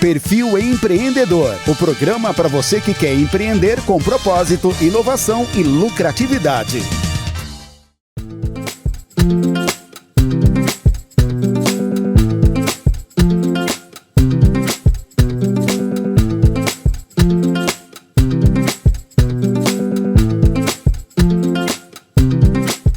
Perfil Empreendedor, o programa para você que quer empreender com propósito, inovação e lucratividade.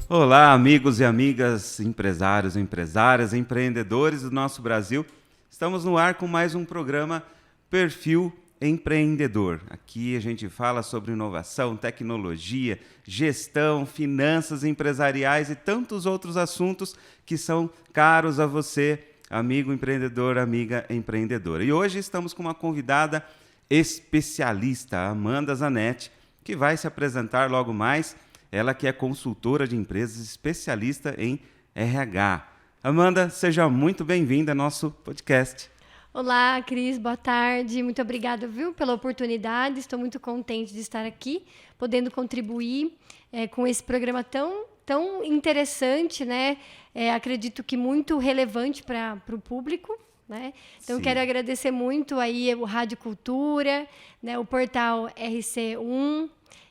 Olá, amigos e amigas, empresários, empresárias, empreendedores do nosso Brasil. Estamos no ar com mais um programa Perfil Empreendedor. Aqui a gente fala sobre inovação, tecnologia, gestão, finanças empresariais e tantos outros assuntos que são caros a você, amigo empreendedor, amiga empreendedora. E hoje estamos com uma convidada especialista, a Amanda Zanetti, que vai se apresentar logo mais. Ela que é consultora de empresas, especialista em RH. Amanda, seja muito bem-vinda ao nosso podcast. Olá, Cris, boa tarde. Muito obrigada, pela oportunidade. Estou muito contente de estar aqui, podendo contribuir com esse programa tão interessante, né? Acredito que muito relevante para o público, né? Então, Sim. Quero agradecer muito aí o Rádio Cultura, né? O portal RC1,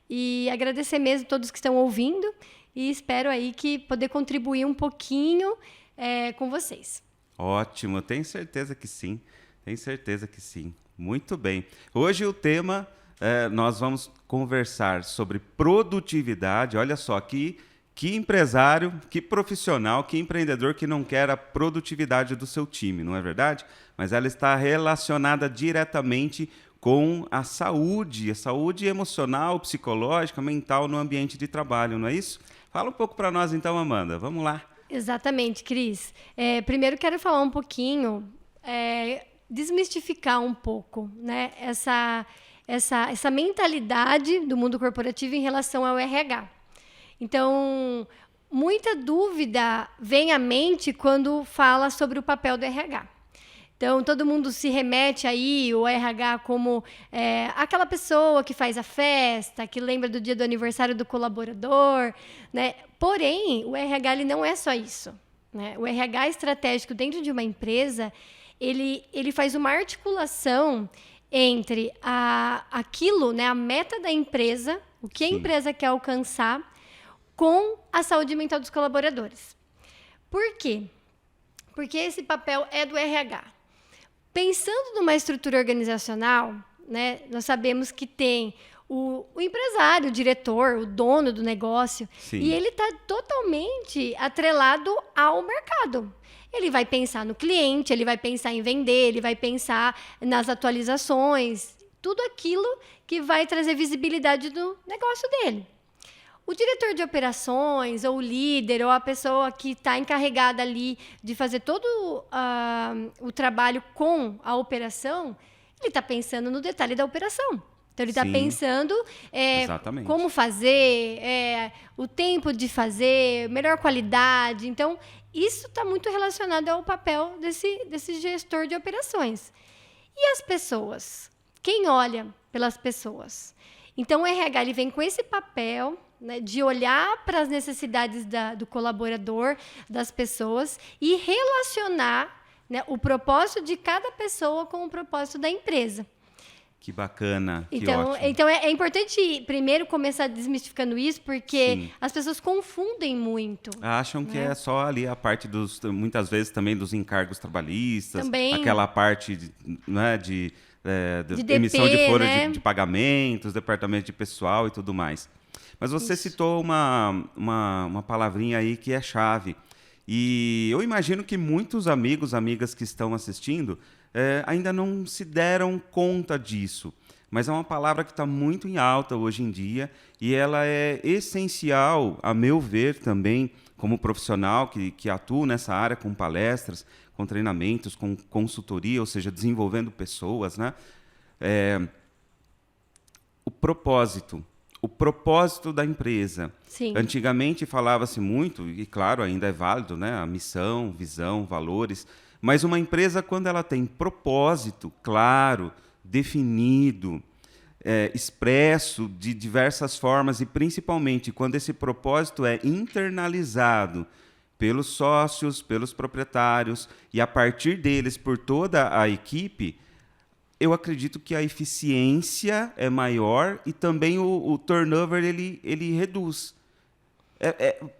e agradecer mesmo a todos que estão ouvindo e espero aí que poder contribuir um pouquinho com vocês. Ótimo, tenho certeza que sim, Muito bem. Hoje o tema, nós vamos conversar sobre produtividade. Olha só, que empresário, que profissional, que empreendedor que não quer a produtividade do seu time, não é verdade? Mas ela está relacionada diretamente com a saúde emocional, psicológica, mental no ambiente de trabalho, não é isso? Fala um pouco para nós então, Amanda, vamos lá. Exatamente, Cris. Primeiro quero falar um pouquinho, desmistificar um pouco, né, essa mentalidade do mundo corporativo em relação ao RH. Então, muita dúvida vem à mente quando fala sobre o papel do RH. Então, todo mundo se remete aí, o RH, como aquela pessoa que faz a festa, que lembra do dia do aniversário do colaborador, né? Porém, o RH ele não é só isso, né? O RH estratégico dentro de uma empresa, ele faz uma articulação entre aquilo, né, a meta da empresa, o que a empresa quer alcançar, com a saúde mental dos colaboradores. Por quê? Porque esse papel é do RH. Pensando numa estrutura organizacional, né, nós sabemos que tem o empresário, o diretor, o dono do negócio, Sim. E ele está totalmente atrelado ao mercado. Ele vai pensar no cliente, ele vai pensar em vender, ele vai pensar nas atualizações, tudo aquilo que vai trazer visibilidade do negócio dele. O diretor de operações, ou o líder, ou a pessoa que está encarregada ali de fazer todo o trabalho com a operação, ele está pensando no detalhe da operação. Então, ele está pensando como fazer, o tempo de fazer, melhor qualidade. Então, isso está muito relacionado ao papel desse gestor de operações. E as pessoas? Quem olha pelas pessoas? Então, o RH ele vem com esse papel, né, de olhar para as necessidades do colaborador, das pessoas, e relacionar, né, o propósito de cada pessoa com o propósito da empresa. Que bacana, que então, ótimo. Então, é importante primeiro começar desmistificando isso, porque as pessoas confundem muito. Acham que é só ali a parte muitas vezes também dos encargos trabalhistas, também, aquela parte de DP, emissão de folha, né, de pagamentos, departamento de pessoal e tudo mais. Mas você citou uma palavrinha aí que é chave. E eu imagino que muitos amigos, amigas que estão assistindo ainda não se deram conta disso. Mas é uma palavra que está muito em alta hoje em dia e ela é essencial, a meu ver, também, como profissional que atua nessa área com palestras, com treinamentos, com consultoria, ou seja, desenvolvendo pessoas, né? O propósito da empresa. Sim. Antigamente falava-se muito, e claro, ainda é válido, né? A missão, visão, valores. Mas uma empresa, quando ela tem propósito claro, definido, expresso de diversas formas, e principalmente quando esse propósito é internalizado pelos sócios, pelos proprietários, e a partir deles, por toda a equipe, eu acredito que a eficiência é maior e também o turnover ele reduz.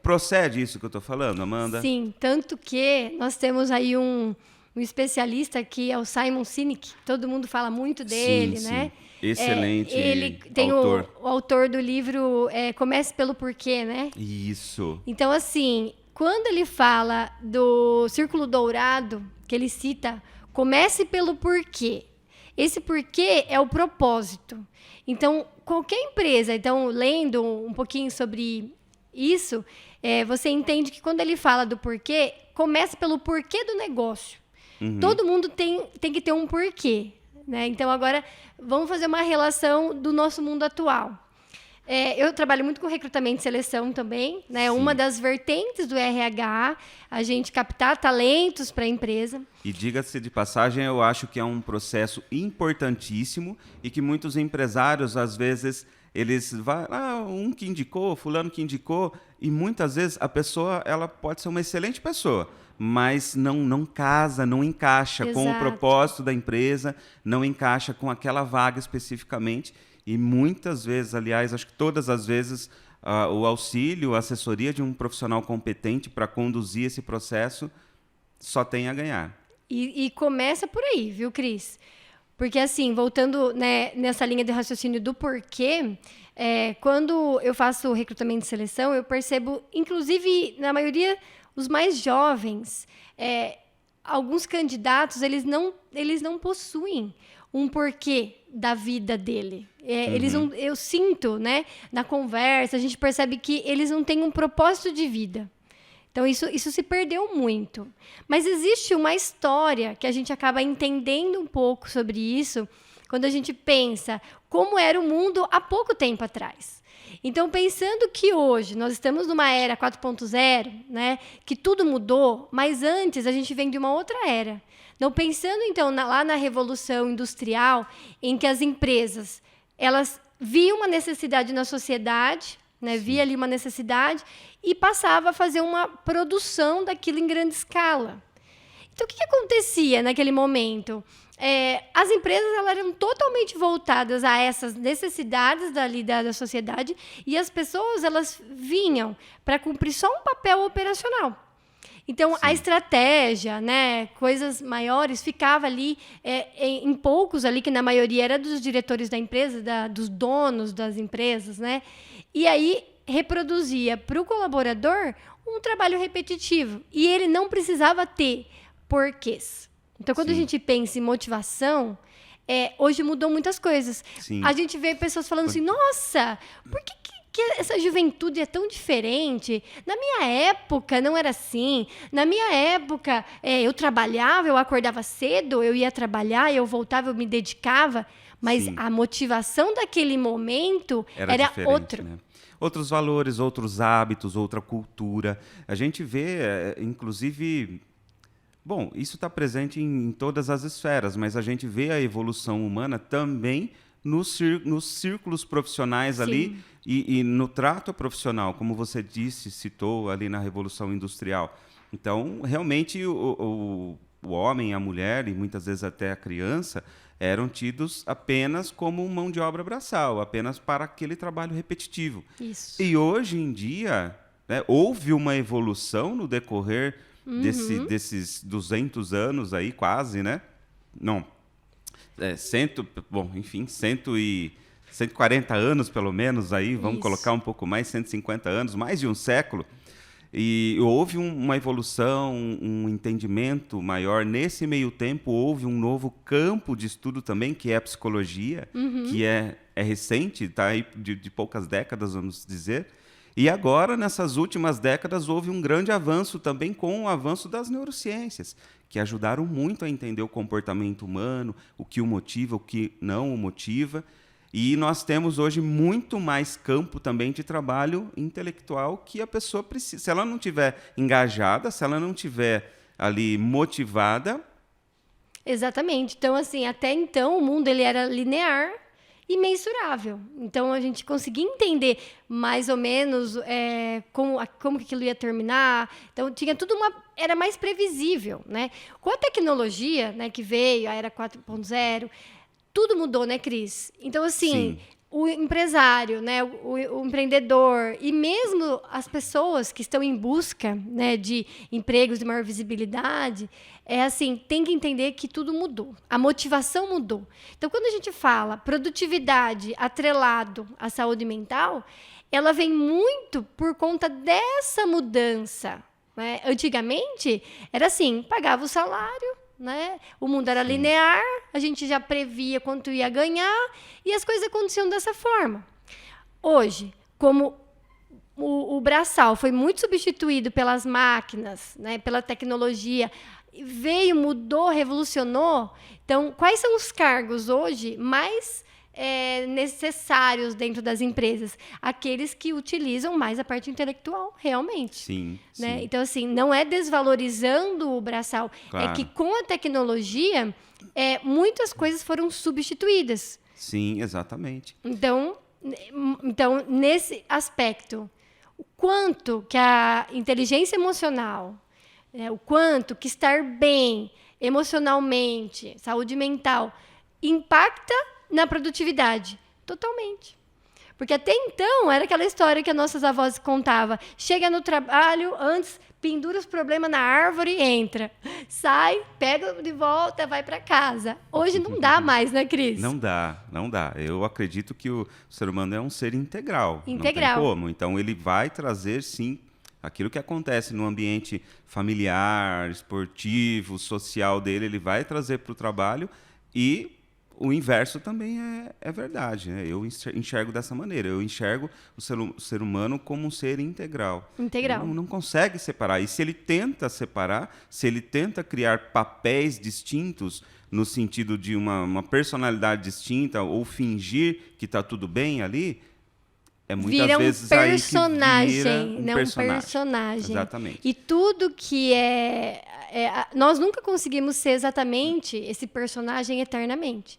Procede isso que eu estou falando, Amanda? Sim, tanto que nós temos aí um especialista que é o Simon Sinek, todo mundo fala muito dele, sim, né? Sim. Excelente ele tem autor. O autor do livro Comece pelo Porquê, né? Isso. Então, assim, quando ele fala do Círculo Dourado, que ele cita, comece pelo porquê. Esse porquê é o propósito. Então, qualquer empresa, então, lendo um pouquinho sobre isso, você entende que quando ele fala do porquê, começa pelo porquê do negócio. Uhum. Todo mundo tem que ter um porquê, né? Então, agora, vamos fazer uma relação do nosso mundo atual. Eu trabalho muito com recrutamento e seleção também, né? Sim. Uma das vertentes do RH, a gente captar talentos para a empresa. E diga-se de passagem, eu acho que é um processo importantíssimo e que muitos empresários, às vezes, eles vão, um que indicou, fulano que indicou, e muitas vezes a pessoa ela pode ser uma excelente pessoa, mas não casa, não encaixa Exato. com o propósito da empresa, não encaixa com aquela vaga especificamente. E muitas vezes, aliás, acho que todas as vezes, o auxílio, a assessoria de um profissional competente para conduzir esse processo só tem a ganhar. E começa por aí, viu, Cris? Porque, assim, voltando, né, nessa linha de raciocínio do porquê, quando eu faço recrutamento e seleção, eu percebo, inclusive, na maioria, os mais jovens, alguns candidatos, eles não possuem um porquê da vida dele. Eu sinto, né, na conversa, a gente percebe que eles não têm um propósito de vida. Então, isso se perdeu muito. Mas existe uma história que a gente acaba entendendo um pouco sobre isso quando a gente pensa como era o mundo há pouco tempo atrás. Então, pensando que hoje nós estamos numa era 4.0, né, que tudo mudou, mas antes a gente vem de uma outra era. Então, pensando, então, lá na Revolução Industrial, em que as empresas elas viam uma necessidade na sociedade, né, via ali uma necessidade e passava a fazer uma produção daquilo em grande escala. Então, o que acontecia naquele momento? As empresas elas eram totalmente voltadas a essas necessidades da sociedade e as pessoas elas vinham para cumprir só um papel operacional. Então, sim, a estratégia, né, coisas maiores, ficava ali em poucos ali, que na maioria era dos diretores da empresa, dos donos das empresas, né? E aí reproduzia para o colaborador um trabalho repetitivo. E ele não precisava ter porquês. Então, quando, sim, a gente pensa em motivação, hoje mudou muitas coisas. Sim. A gente vê pessoas falando assim, nossa, por que essa juventude é tão diferente? Na minha época não era assim. Na minha época eu trabalhava, eu acordava cedo, eu ia trabalhar, eu voltava, eu me dedicava. Mas, sim, a motivação daquele momento era outra. Né? Outros valores, outros hábitos, outra cultura. A gente vê, inclusive... Bom, isso está presente em todas as esferas, mas a gente vê a evolução humana também nos círculos profissionais, sim, ali e no trato profissional, como você citou ali na Revolução Industrial. Então, realmente, o homem, a mulher e muitas vezes até a criança eram tidos apenas como mão de obra braçal, apenas para aquele trabalho repetitivo. Isso. E hoje em dia, né, houve uma evolução no decorrer desses 200 anos aí, quase, né? Não, 140 anos, pelo menos, aí, vamos, isso, colocar um pouco mais, 150 anos, mais de um século. E houve uma evolução, um entendimento maior. Nesse meio tempo, houve um novo campo de estudo também, que é a psicologia, que é recente, está aí de poucas décadas, vamos dizer. E agora, nessas últimas décadas, houve um grande avanço também com o avanço das neurociências, que ajudaram muito a entender o comportamento humano, o que o motiva, o que não o motiva. E nós temos hoje muito mais campo também de trabalho intelectual que a pessoa precisa. Se ela não estiver engajada, se ela não estiver ali motivada... Exatamente. Então, assim, até então o mundo ele era linear e mensurável. Então, a gente conseguia entender mais ou menos como que aquilo ia terminar. Então, tinha tudo era mais previsível, né? Com a tecnologia, né, que veio, a era 4.0, tudo mudou, né, Cris? Então, assim, Sim. o empresário, né, o empreendedor e mesmo as pessoas que estão em busca, né, de empregos de maior visibilidade, tem que entender que tudo mudou. A motivação mudou. Então, quando a gente fala produtividade atrelado à saúde mental, ela vem muito por conta dessa mudança, né? Antigamente, era assim, pagava o salário, né? O mundo era linear, a gente já previa quanto ia ganhar e as coisas aconteciam dessa forma. Hoje, como o braçal foi muito substituído pelas máquinas, né, pela tecnologia, veio, mudou, revolucionou. Então, quais são os cargos hoje mais necessários dentro das empresas? Aqueles que utilizam mais a parte intelectual, realmente. Sim, Né? sim. Então, assim, não é desvalorizando o braçal, Claro. é que com a tecnologia, muitas coisas foram substituídas. Sim, exatamente. Então, nesse aspecto, o quanto que a inteligência emocional, o quanto que estar bem emocionalmente, saúde mental, impacta na produtividade. Totalmente. Porque até então, era aquela história que as nossas avós contavam. Chega no trabalho, antes pendura os problemas na árvore e entra. Sai, pega de volta, vai para casa. Hoje não dá mais, né, Cris? Não dá, não dá. Eu acredito que o ser humano é um ser integral. Integral. Não tem como. Então, ele vai trazer, sim, aquilo que acontece no ambiente familiar, esportivo, social dele, ele vai trazer para o trabalho e o inverso também é verdade. Né? Eu enxergo dessa maneira. Eu enxergo o ser humano como um ser integral. Integral. Ele não consegue separar. E se ele tenta separar, se ele tenta criar papéis distintos no sentido de uma personalidade distinta ou fingir que está tudo bem ali, muitas vira vezes personagem, aí que vira um personagem. Exatamente. E tudo que nós nunca conseguimos ser exatamente esse personagem eternamente.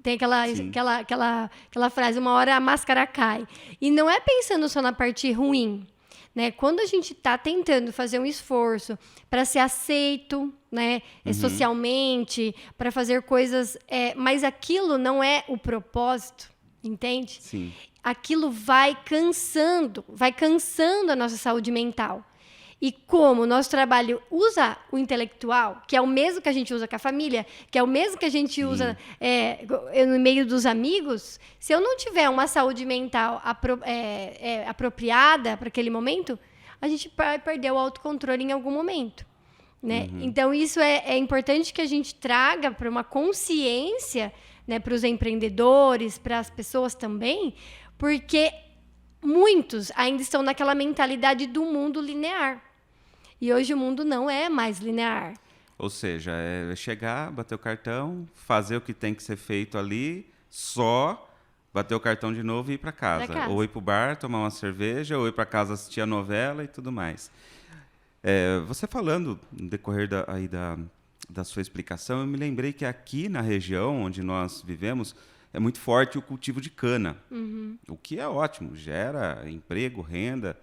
Tem aquela frase, uma hora a máscara cai. E não é pensando só na parte ruim. Né? Quando a gente está tentando fazer um esforço para ser aceito, né, socialmente, para fazer coisas, mas aquilo não é o propósito, entende? Sim. Aquilo vai cansando a nossa saúde mental. E como o nosso trabalho usa o intelectual, que é o mesmo que a gente usa com a família, que é o mesmo que a gente usa no meio dos amigos, se eu não tiver uma saúde mental apropriada para aquele momento, a gente vai perder o autocontrole em algum momento. Né? Então, isso é importante que a gente traga para uma consciência, né, para os empreendedores, para as pessoas também, porque muitos ainda estão naquela mentalidade do mundo linear. E hoje o mundo não é mais linear. Ou seja, é chegar, bater o cartão, fazer o que tem que ser feito ali, só bater o cartão de novo e ir para casa. Ou ir para o bar, tomar uma cerveja, ou ir para casa assistir a novela e tudo mais. Você falando, no decorrer da sua explicação, eu me lembrei que aqui na região onde nós vivemos, é muito forte o cultivo de cana, o que é ótimo, gera emprego, renda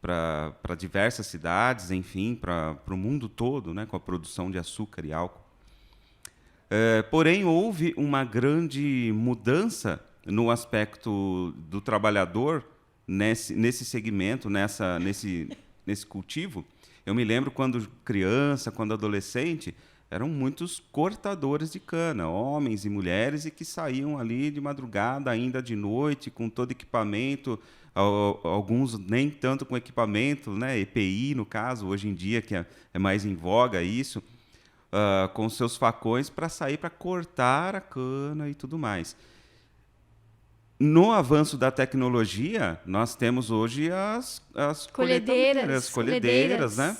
para diversas cidades, enfim, para o mundo todo, né, com a produção de açúcar e álcool. Porém, houve uma grande mudança no aspecto do trabalhador nesse segmento, nesse cultivo. Eu me lembro quando criança, quando adolescente, eram muitos cortadores de cana, homens e mulheres, e que saíam ali de madrugada, ainda de noite, com todo equipamento, alguns nem tanto com equipamento, né, EPI no caso, hoje em dia, que é mais em voga isso, com seus facões para sair para cortar a cana e tudo mais. No avanço da tecnologia, nós temos hoje as colhedeiras, né?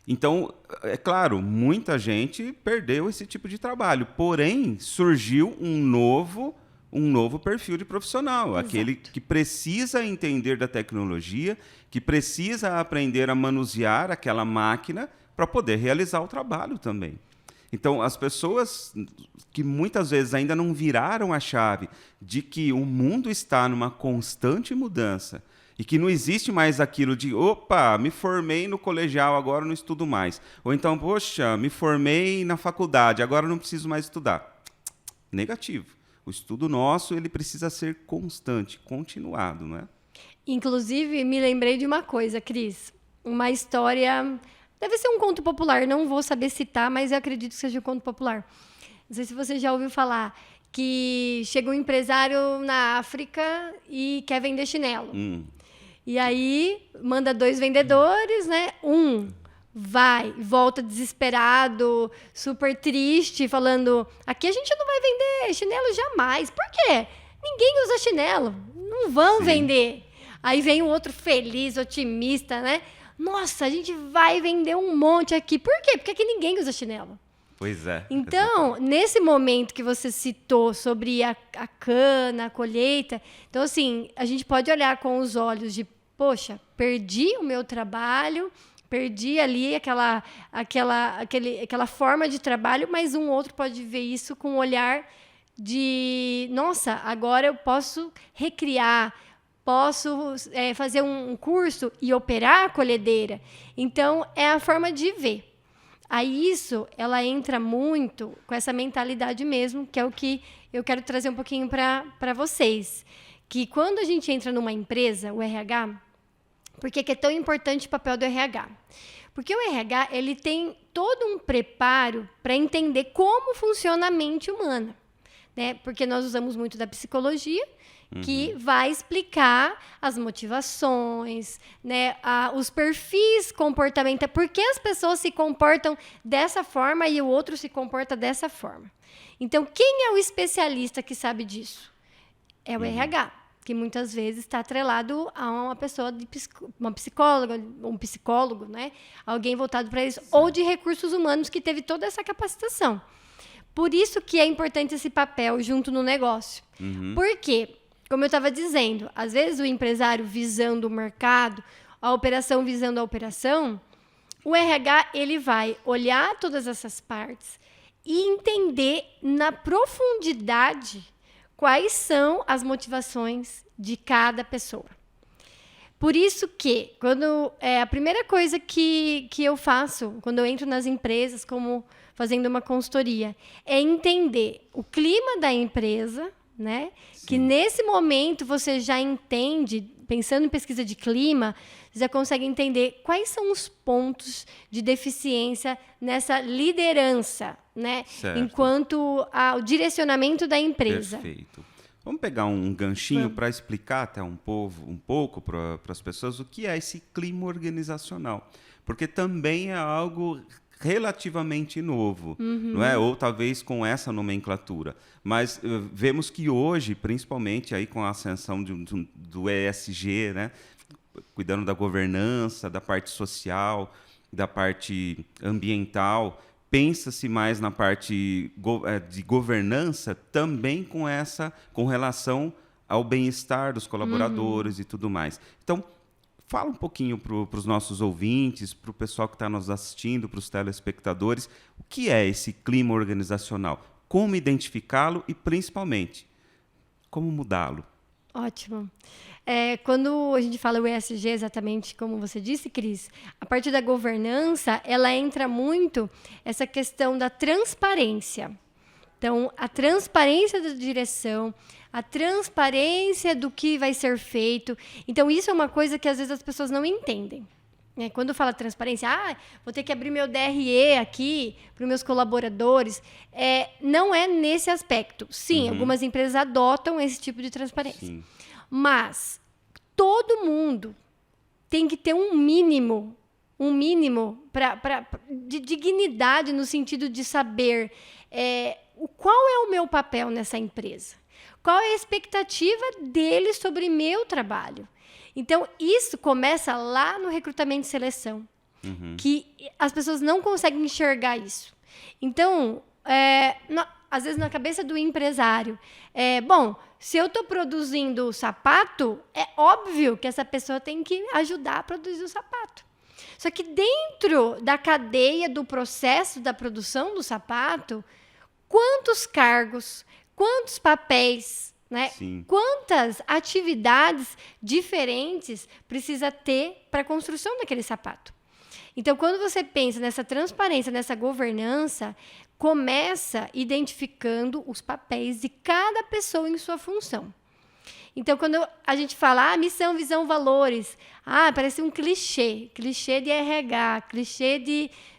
Então, é claro, muita gente perdeu esse tipo de trabalho, porém, surgiu um novo perfil de profissional, Exato. Aquele que precisa entender da tecnologia, que precisa aprender a manusear aquela máquina para poder realizar o trabalho também. Então, as pessoas que muitas vezes ainda não viraram a chave de que o mundo está numa constante mudança e que não existe mais aquilo de, opa, me formei no colegial, agora não estudo mais. Ou então, poxa, me formei na faculdade, agora não preciso mais estudar. negativo. O estudo nosso ele precisa ser constante, continuado, não é? Inclusive, me lembrei de uma coisa, Cris. Uma história... Deve ser um conto popular, não vou saber citar, mas eu acredito que seja um conto popular. Não sei se você já ouviu falar que chega um empresário na África e quer vender chinelo. E aí, manda 2 vendedores, né? Um vai, volta desesperado, super triste, falando: aqui a gente não vai vender chinelo jamais. Por quê? Ninguém usa chinelo. Não vão vender. Aí vem o outro feliz, otimista, né? Nossa, a gente vai vender um monte aqui. Por quê? Porque aqui ninguém usa chinelo. Pois é. Então, nesse momento que você citou sobre a cana, a colheita, então, assim, a gente pode olhar com os olhos de, poxa, perdi o meu trabalho, perdi ali aquela forma de trabalho, mas um outro pode ver isso com um olhar de, nossa, agora eu posso recriar, posso fazer um curso e operar a colhedeira. Então, é a forma de ver. Aí ela entra muito com essa mentalidade mesmo, que é o que eu quero trazer um pouquinho para vocês. Que quando a gente entra numa empresa, o RH, por que é tão importante o papel do RH? Porque o RH ele tem todo um preparo para entender como funciona a mente humana. Né? Porque nós usamos muito da psicologia, que vai explicar as motivações, né, os perfis comportamentais, por que as pessoas se comportam dessa forma e o outro se comporta dessa forma. Então, quem é o especialista que sabe disso? É o RH, que muitas vezes está atrelado a uma pessoa, uma psicóloga, um psicólogo, né, alguém voltado para isso, ou de recursos humanos que teve toda essa capacitação. Por isso que é importante esse papel junto no negócio. Por quê? Como eu estava dizendo, às vezes o empresário visando o mercado, a operação visando a operação, o RH ele vai olhar todas essas partes e entender na profundidade quais são as motivações de cada pessoa. Por isso que, a primeira coisa que eu faço quando eu entro nas empresas, como fazendo uma consultoria, é entender o clima da empresa, né? Que nesse momento você já entende, pensando em pesquisa de clima, você já consegue entender quais são os pontos de deficiência nessa liderança, né? Enquanto o direcionamento da empresa. Perfeito. Vamos pegar um ganchinho para explicar até um pouco para as pessoas o que é esse clima organizacional. Porque também é algo relativamente novo, não é? Ou talvez com essa nomenclatura. Mas vemos que hoje, principalmente aí com a ascensão do ESG, né? Cuidando da governança, da parte social, da parte ambiental, pensa-se mais na parte de governança também com relação ao bem-estar dos colaboradores e tudo mais. Então, fala um pouquinho para os nossos ouvintes, para o pessoal que está nos assistindo, para os telespectadores, o que é esse clima organizacional? Como identificá-lo e, principalmente, como mudá-lo? Ótimo. Quando a gente fala o ESG, exatamente como você disse, Cris, a parte da governança, ela entra muito essa questão da transparência. Então, a transparência da direção, a transparência do que vai ser feito. Então, isso é uma coisa que às vezes as pessoas não entendem. Quando fala transparência, vou ter que abrir meu DRE aqui para os meus colaboradores. Não é nesse aspecto. Sim, algumas empresas adotam esse tipo de transparência. Sim. Mas todo mundo tem que ter um mínimo de dignidade no sentido de saber qual é o meu papel nessa empresa. Qual é a expectativa deles sobre meu trabalho? Então, isso começa lá no recrutamento e seleção, que as pessoas não conseguem enxergar isso. Então, às vezes, na cabeça do empresário, se eu estou produzindo sapato, é óbvio que essa pessoa tem que ajudar a produzir o sapato. Só que dentro da cadeia do processo da produção do sapato, quantos cargos, quantos papéis, né? Quantas atividades diferentes precisa ter para a construção daquele sapato? Então, quando você pensa nessa transparência, nessa governança, começa identificando os papéis de cada pessoa em sua função. Então, quando a gente fala missão, visão, valores, parece um clichê de RH, clichê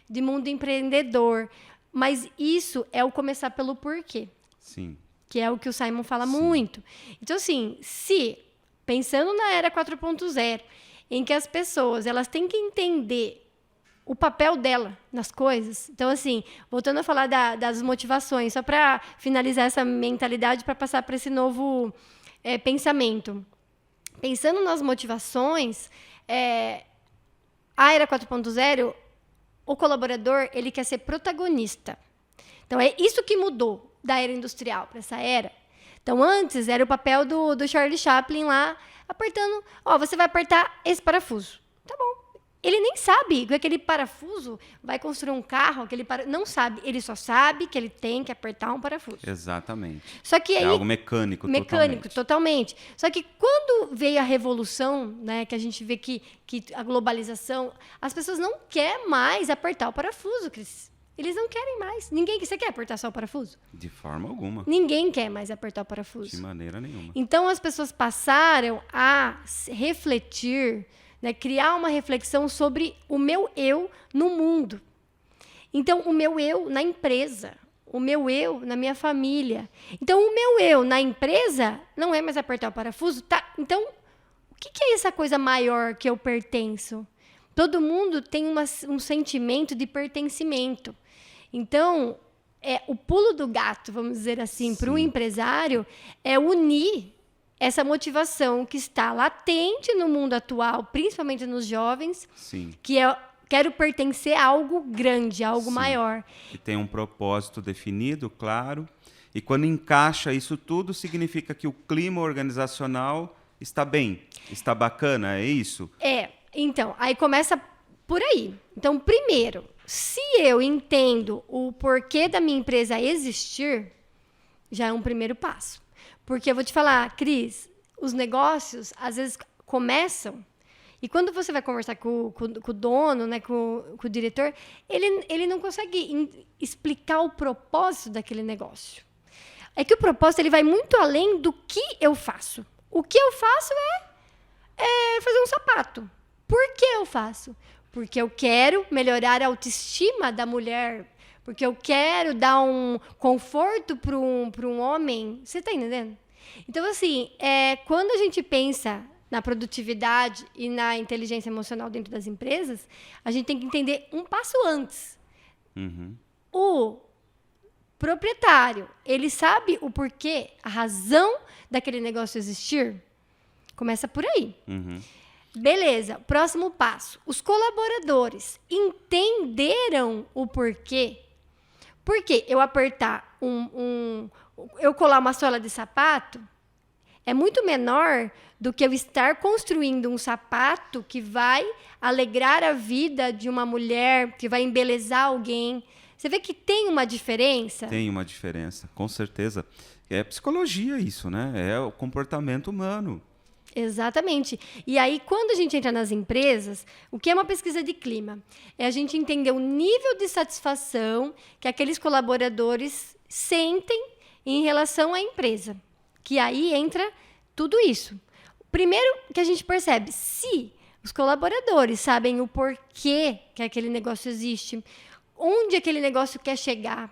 de mundo empreendedor. Mas isso é o começar pelo porquê. Sim. Que é o que o Simon fala muito. Então, assim, pensando na era 4.0, em que as pessoas elas têm que entender o papel dela nas coisas. Então, assim, voltando a falar das motivações, só para finalizar essa mentalidade, para passar para esse novo pensamento. Pensando nas motivações, a era 4.0, o colaborador ele quer ser protagonista. Então, é isso que mudou da era industrial para essa era. Então, antes era o papel do Charlie Chaplin lá, apertando, você vai apertar esse parafuso. Tá bom. Ele nem sabe que aquele parafuso vai construir um carro, não sabe. Ele só sabe que ele tem que apertar um parafuso. Exatamente. Só que aí, é algo mecânico totalmente. Só que quando veio a revolução, né, que a gente vê que a globalização, as pessoas não querem mais apertar o parafuso, Cris. Eles não querem mais. Você quer apertar só o parafuso? De forma alguma. Ninguém quer mais apertar o parafuso. De maneira nenhuma. Então, as pessoas passaram a refletir, né, criar uma reflexão sobre o meu eu no mundo. Então, o meu eu na empresa, o meu eu na minha família. Então, o meu eu na empresa não é mais apertar o parafuso. Tá? Então, o que é essa coisa maior que eu pertenço? Todo mundo tem um sentimento de pertencimento. Então, o pulo do gato, vamos dizer assim, para um empresário, é unir essa motivação que está latente no mundo atual, principalmente nos jovens, que é quero pertencer a algo grande, a algo maior. E tem um propósito definido, claro. E quando encaixa isso tudo, significa que o clima organizacional está bem, está bacana, é isso? Então, aí começa por aí. Então, primeiro, se eu entendo o porquê da minha empresa existir, já é um primeiro passo. Porque eu vou te falar, Cris, os negócios, às vezes, começam, e quando você vai conversar com o dono, né, com o diretor, ele não consegue explicar o propósito daquele negócio. É que o propósito ele vai muito além do que eu faço. O que eu faço é fazer um sapato. Por que eu faço? Porque eu quero melhorar a autoestima da mulher. Porque eu quero dar um conforto para um homem. Você está entendendo? Então, assim, quando a gente pensa na produtividade e na inteligência emocional dentro das empresas, a gente tem que entender um passo antes. Uhum. O proprietário, ele sabe o porquê, a razão daquele negócio existir? Começa por aí. Uhum. Beleza, próximo passo. Os colaboradores entenderam o porquê? Porque eu apertar eu colar uma sola de sapato é muito menor do que eu estar construindo um sapato que vai alegrar a vida de uma mulher, que vai embelezar alguém. Você vê que tem uma diferença? Tem uma diferença, com certeza. É psicologia isso, né? É o comportamento humano. Exatamente. E aí, quando a gente entra nas empresas, o que é uma pesquisa de clima? É a gente entender o nível de satisfação que aqueles colaboradores sentem em relação à empresa. Que aí entra tudo isso. Primeiro que a gente percebe, se os colaboradores sabem o porquê que aquele negócio existe, onde aquele negócio quer chegar,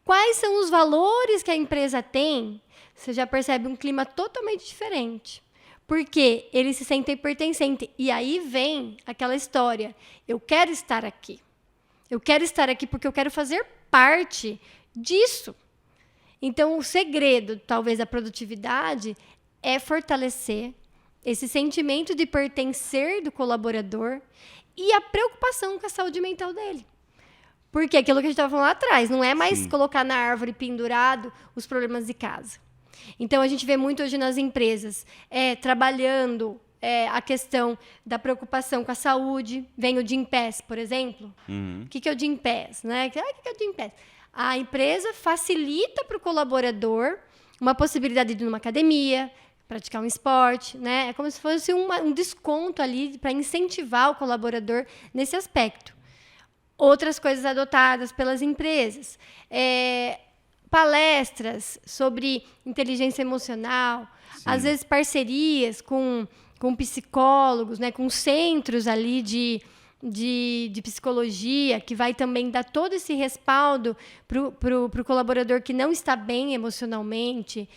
quais são os valores que a empresa tem, você já percebe um clima totalmente diferente. Porque eles se sentem pertencentes. E aí vem aquela história. Eu quero estar aqui. Eu quero estar aqui porque eu quero fazer parte disso. Então, o segredo, talvez, da produtividade é fortalecer esse sentimento de pertencer do colaborador e a preocupação com a saúde mental dele. Porque aquilo que a gente estava falando lá atrás, não é mais colocar na árvore pendurado os problemas de casa. Então, a gente vê muito hoje nas empresas trabalhando a questão da preocupação com a saúde. Vem o Gympass, por exemplo. Uhum. O que é o Gympass? Né? O que é o Gympass? A empresa facilita para o colaborador uma possibilidade de ir numa academia, praticar um esporte. Né? É como se fosse um desconto ali para incentivar o colaborador nesse aspecto. Outras coisas adotadas pelas empresas. Palestras sobre inteligência emocional, às vezes parcerias com psicólogos, né, com centros ali de psicologia, que vai também dar todo esse respaldo para o colaborador que não está bem emocionalmente.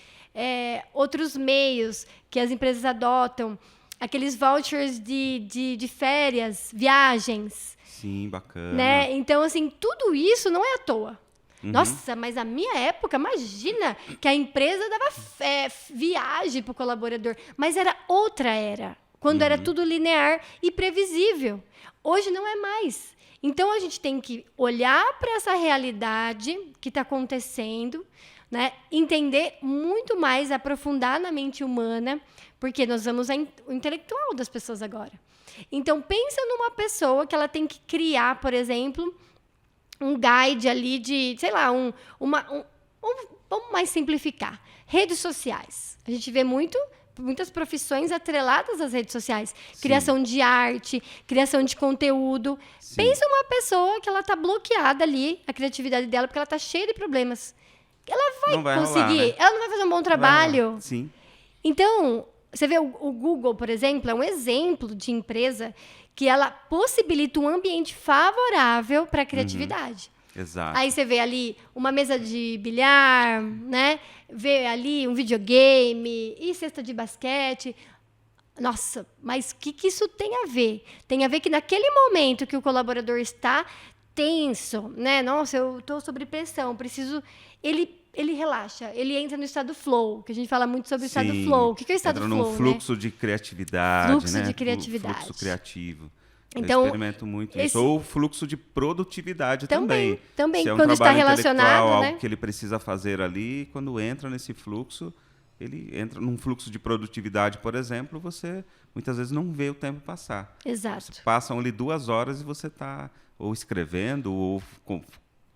Outros meios que as empresas adotam, aqueles vouchers de férias, viagens. Sim, bacana. Né? Então, assim, tudo isso não é à toa. Nossa, mas a minha época, imagina que a empresa dava viagem para o colaborador. Mas era outra era, quando era tudo linear e previsível. Hoje não é mais. Então, a gente tem que olhar para essa realidade que está acontecendo, né? Entender muito mais, aprofundar na mente humana, porque nós vamos o intelectual das pessoas agora. Então, pensa numa pessoa que ela tem que criar, por exemplo, um guide ali de, sei lá, vamos mais simplificar. Redes sociais. A gente vê muitas profissões atreladas às redes sociais. Sim. Criação de arte, criação de conteúdo. Sim. Pensa uma pessoa que ela está bloqueada ali, a criatividade dela, porque ela está cheia de problemas. Ela vai conseguir, rolar, né? Ela não vai fazer um bom trabalho. Sim. Então, você vê o Google, por exemplo, é um exemplo de empresa que ela possibilita um ambiente favorável para a criatividade. Exato. Aí você vê ali uma mesa de bilhar, né? Vê ali um videogame e cesta de basquete. Nossa, mas o que isso tem a ver? Tem a ver que naquele momento que o colaborador está tenso, né? Nossa, eu estou sob pressão, preciso... Ele relaxa, ele entra no estado flow, que a gente fala muito sobre o estado flow. O que é o estado flow? Entra num fluxo, né? De criatividade, fluxo, né? De criatividade. Fluxo criativo. Então, eu experimento muito isso. Ou fluxo de produtividade também. Também, se é um quando está relacionado, né? Algo que ele precisa fazer ali, quando entra nesse fluxo, ele entra num fluxo de produtividade, por exemplo, você muitas vezes não vê o tempo passar. Exato. Passam ali 2 horas e você está ou escrevendo ou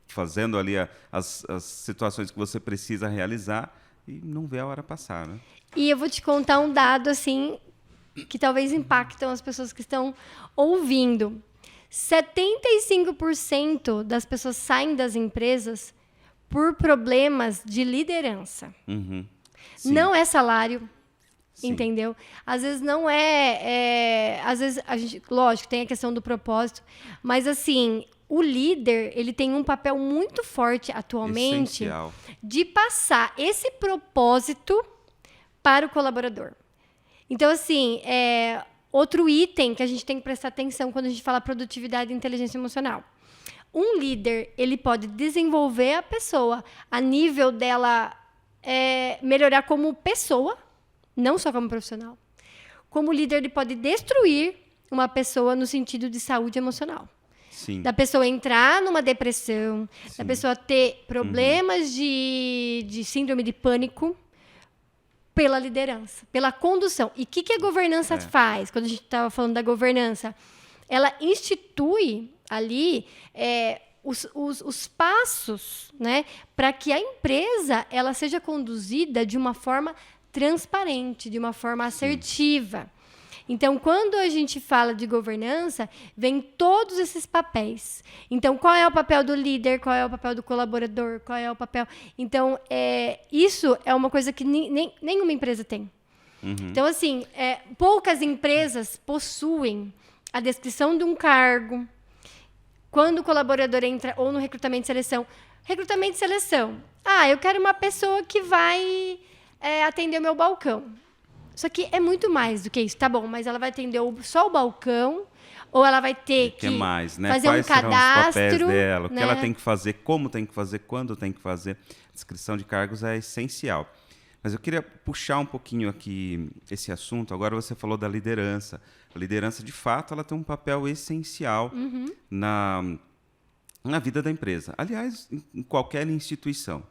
fazendo ali as situações que você precisa realizar e não vê a hora passar, né? E eu vou te contar um dado, assim, que talvez impactam as pessoas que estão ouvindo. 75% das pessoas saem das empresas por problemas de liderança. Não é salário, sim. Entendeu? Às vezes não às vezes, a gente, lógico, tem a questão do propósito, mas assim... O líder, ele tem um papel muito forte atualmente essencial. De passar esse propósito para o colaborador. Então, assim, outro item que a gente tem que prestar atenção quando a gente fala produtividade e inteligência emocional. Um líder, ele pode desenvolver a pessoa a nível dela melhorar como pessoa, não só como profissional. Como líder, ele pode destruir uma pessoa no sentido de saúde emocional. Sim. Da pessoa entrar numa depressão, sim. Da pessoa ter problemas de síndrome de pânico pela liderança, pela condução. E o que a governança faz? Quando a gente estava falando da governança, ela institui ali os passos, né, para que a empresa ela seja conduzida de uma forma transparente, de uma forma assertiva. Sim. Então, quando a gente fala de governança, vem todos esses papéis. Então, qual é o papel do líder? Qual é o papel do colaborador? Qual é o papel... Então, isso é uma coisa que nenhuma empresa tem. Então, assim, poucas empresas possuem a descrição de um cargo. Quando o colaborador entra ou no recrutamento e seleção. Recrutamento e seleção. Eu quero uma pessoa que vai atender o meu balcão. Isso aqui é muito mais do que isso, tá bom, mas ela vai atender só o balcão, ou ela vai ter que mais, né? fazer Quais um cadastro. Serão os papéis dela, né? O que ela tem que fazer, como tem que fazer, quando tem que fazer. A descrição de cargos é essencial. Mas eu queria puxar um pouquinho aqui esse assunto. Agora você falou da liderança. A liderança, de fato, ela tem um papel essencial na vida da empresa. Aliás, em qualquer instituição.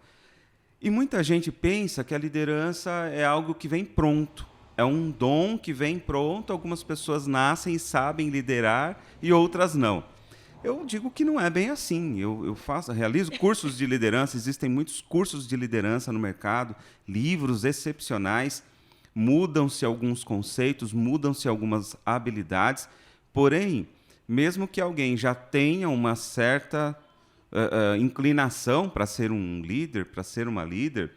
E muita gente pensa que a liderança é algo que vem pronto. É um dom que vem pronto, algumas pessoas nascem e sabem liderar e outras não. Eu digo que não é bem assim. Eu realizo cursos de liderança, existem muitos cursos de liderança no mercado, livros excepcionais, mudam-se alguns conceitos, mudam-se algumas habilidades, porém, mesmo que alguém já tenha uma certa inclinação para ser um líder, para ser uma líder,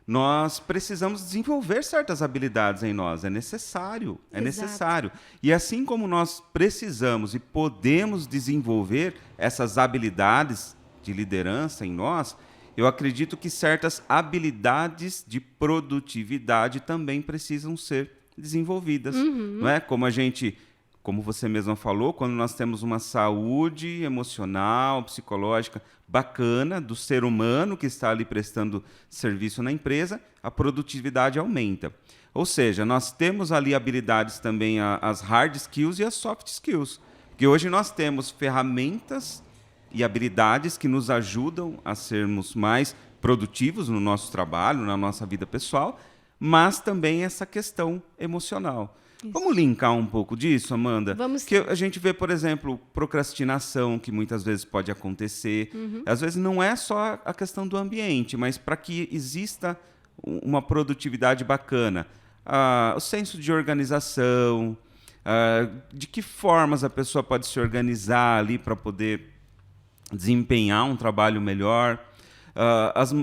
nós precisamos desenvolver certas habilidades em nós. É necessário, é Exato. necessário. E assim como nós precisamos e podemos desenvolver essas habilidades de liderança em nós, eu acredito que certas habilidades de produtividade também precisam ser desenvolvidas. Não é? Como você mesma falou, quando nós temos uma saúde emocional, psicológica bacana do ser humano que está ali prestando serviço na empresa, a produtividade aumenta. Ou seja, nós temos ali habilidades também, as hard skills e as soft skills. Porque hoje nós temos ferramentas e habilidades que nos ajudam a sermos mais produtivos no nosso trabalho, na nossa vida pessoal, mas também essa questão emocional. Isso. Vamos linkar um pouco disso, Amanda? Vamos. Porque a gente vê, por exemplo, procrastinação, que muitas vezes pode acontecer. Às vezes não é só a questão do ambiente, mas para que exista uma produtividade bacana. O senso de organização, de que formas a pessoa pode se organizar ali para poder desempenhar um trabalho melhor.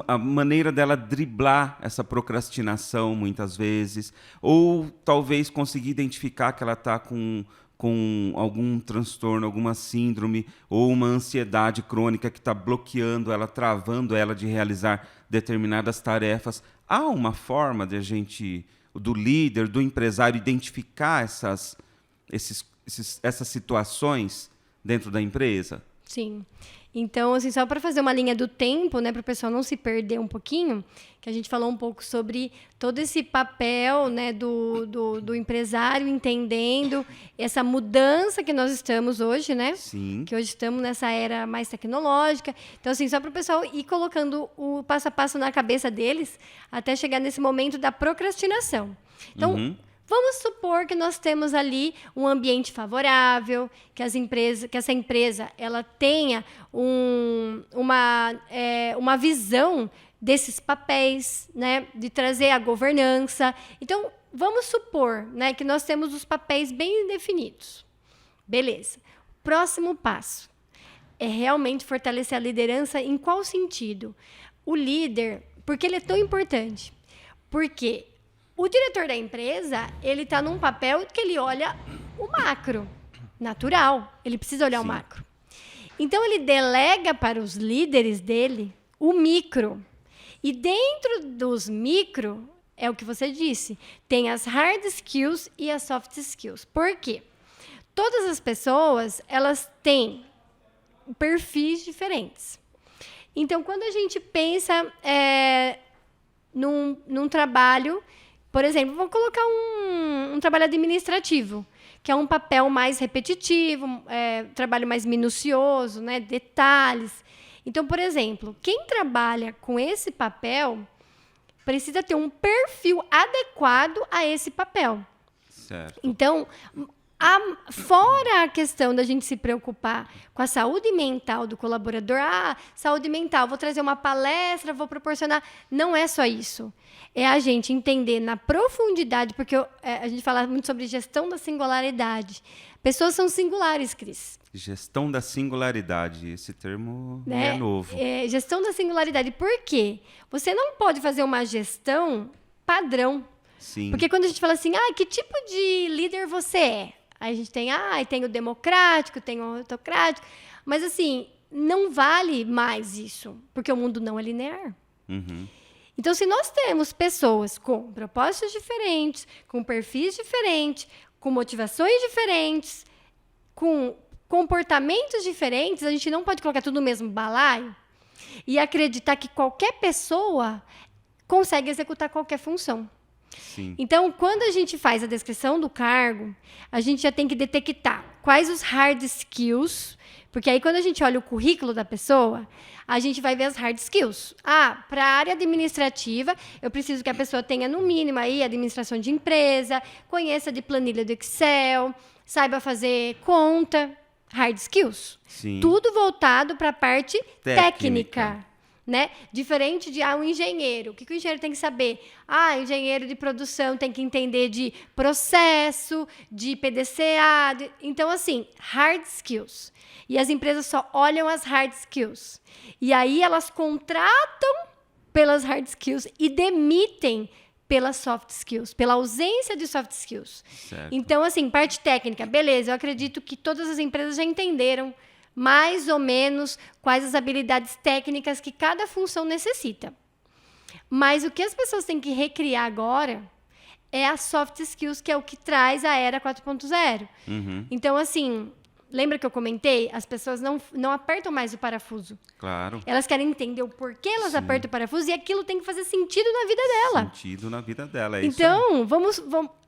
A maneira dela driblar essa procrastinação muitas vezes, ou talvez conseguir identificar que ela está com algum transtorno, alguma síndrome, ou uma ansiedade crônica que está bloqueando ela, travando ela de realizar determinadas tarefas. Há uma forma de a gente, do líder, do empresário, identificar essas situações dentro da empresa? Sim. Então, assim, só para fazer uma linha do tempo, né, para o pessoal não se perder um pouquinho, que a gente falou um pouco sobre todo esse papel, né, do empresário entendendo essa mudança que nós estamos hoje, né? Sim. Que hoje estamos nessa era mais tecnológica. Então, assim, só para o pessoal ir colocando o passo a passo na cabeça deles até chegar nesse momento da procrastinação. Então, vamos supor que nós temos ali um ambiente favorável, que essa empresa ela tenha uma visão desses papéis, né, de trazer a governança. Então, vamos supor, né, que nós temos os papéis bem definidos. Beleza. Próximo passo é realmente fortalecer a liderança em qual sentido? O líder, porque ele é tão importante? Porque o diretor da empresa, ele está num papel que ele olha o macro, natural. Ele precisa olhar o macro. Então, ele delega para os líderes dele o micro. E dentro dos micro, é o que você disse, tem as hard skills e as soft skills. Por quê? Todas as pessoas, elas têm perfis diferentes. Então, quando a gente pensa num trabalho... Por exemplo, vou colocar um trabalho administrativo, que é um papel mais repetitivo, trabalho mais minucioso, né, detalhes. Então, por exemplo, quem trabalha com esse papel precisa ter um perfil adequado a esse papel. Certo. Então, fora a questão da gente se preocupar com a saúde mental do colaborador, saúde mental, vou trazer uma palestra, vou proporcionar. Não é só isso. É a gente entender na profundidade, porque a gente fala muito sobre gestão da singularidade. Pessoas são singulares, Cris. Gestão da singularidade, esse termo é novo. Gestão da singularidade. Por quê? Você não pode fazer uma gestão padrão. Sim. Porque quando a gente fala assim, que tipo de líder você é? Aí a gente tem o democrático, tem o autocrático. Mas, assim, não vale mais isso, porque o mundo não é linear. Então, se nós temos pessoas com propósitos diferentes, com perfis diferentes, com motivações diferentes, com comportamentos diferentes, a gente não pode colocar tudo no mesmo balaio e acreditar que qualquer pessoa consegue executar qualquer função. Sim. Então, quando a gente faz a descrição do cargo, a gente já tem que detectar quais os hard skills, porque aí quando a gente olha o currículo da pessoa, a gente vai ver as hard skills. Para a área administrativa, eu preciso que a pessoa tenha, no mínimo, aí, administração de empresa, conheça de planilha do Excel, saiba fazer conta, hard skills. Sim. Tudo voltado para a parte técnica. né? Diferente de um engenheiro. O que o engenheiro tem que saber? Engenheiro de produção tem que entender de processo, de PDCA. Então, assim, hard skills. E as empresas só olham as hard skills. E aí elas contratam pelas hard skills e demitem pelas soft skills, pela ausência de soft skills. Certo. Então, assim, parte técnica, beleza, eu acredito que todas as empresas já entenderam mais ou menos quais as habilidades técnicas que cada função necessita. Mas o que as pessoas têm que recriar agora é as soft skills, que é o que traz a era 4.0. Então, assim, lembra que eu comentei? As pessoas não apertam mais o parafuso. Claro. Elas querem entender o porquê elas apertam o parafuso e aquilo tem que fazer sentido na vida dela. Sentido na vida dela, é então,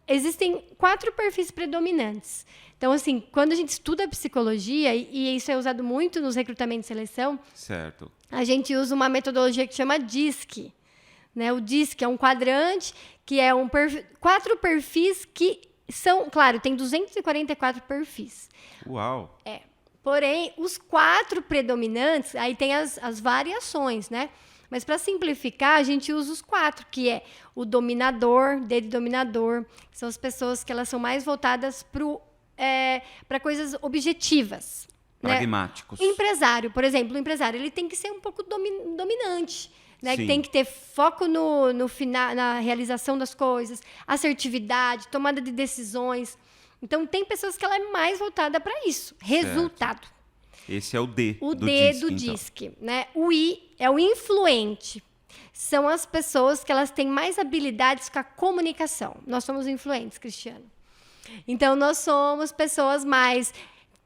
existem 4 perfis predominantes. Então, assim, quando a gente estuda psicologia, e isso é usado muito nos recrutamentos e seleção, certo. A gente usa uma metodologia que chama DISC. Né? O DISC é um quadrante que é 4 perfis que são... Claro, tem 244 perfis. Uau! Porém, os 4 predominantes, aí tem as variações, né? Mas, para simplificar, a gente usa os 4, que é o dominador, D de dominador, que são as pessoas que elas são mais voltadas para coisas objetivas. Pragmáticos. Né? Empresário, por exemplo, o empresário ele tem que ser um pouco dominante. Né? Tem que ter foco no final, na realização das coisas, assertividade, tomada de decisões. Então, tem pessoas que ela é mais voltada para isso. Resultado. Esse é o D do D do DISC. Né? O I é o influente. São as pessoas que elas têm mais habilidades com a comunicação. Nós somos influentes, Cristiano. Então, nós somos pessoas mais...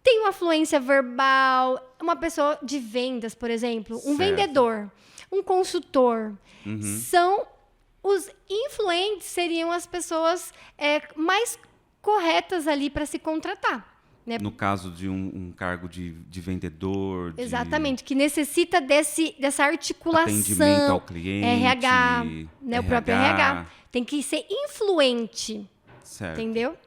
Tem uma fluência verbal, uma pessoa de vendas, por exemplo, um vendedor, um consultor. São os influentes, seriam as pessoas mais corretas ali para se contratar. Né? No caso de um cargo de vendedor. Exatamente, que necessita dessa articulação. Atendimento ao cliente. RH, né? O próprio RH. Tem que ser influente. Certo. Entendeu?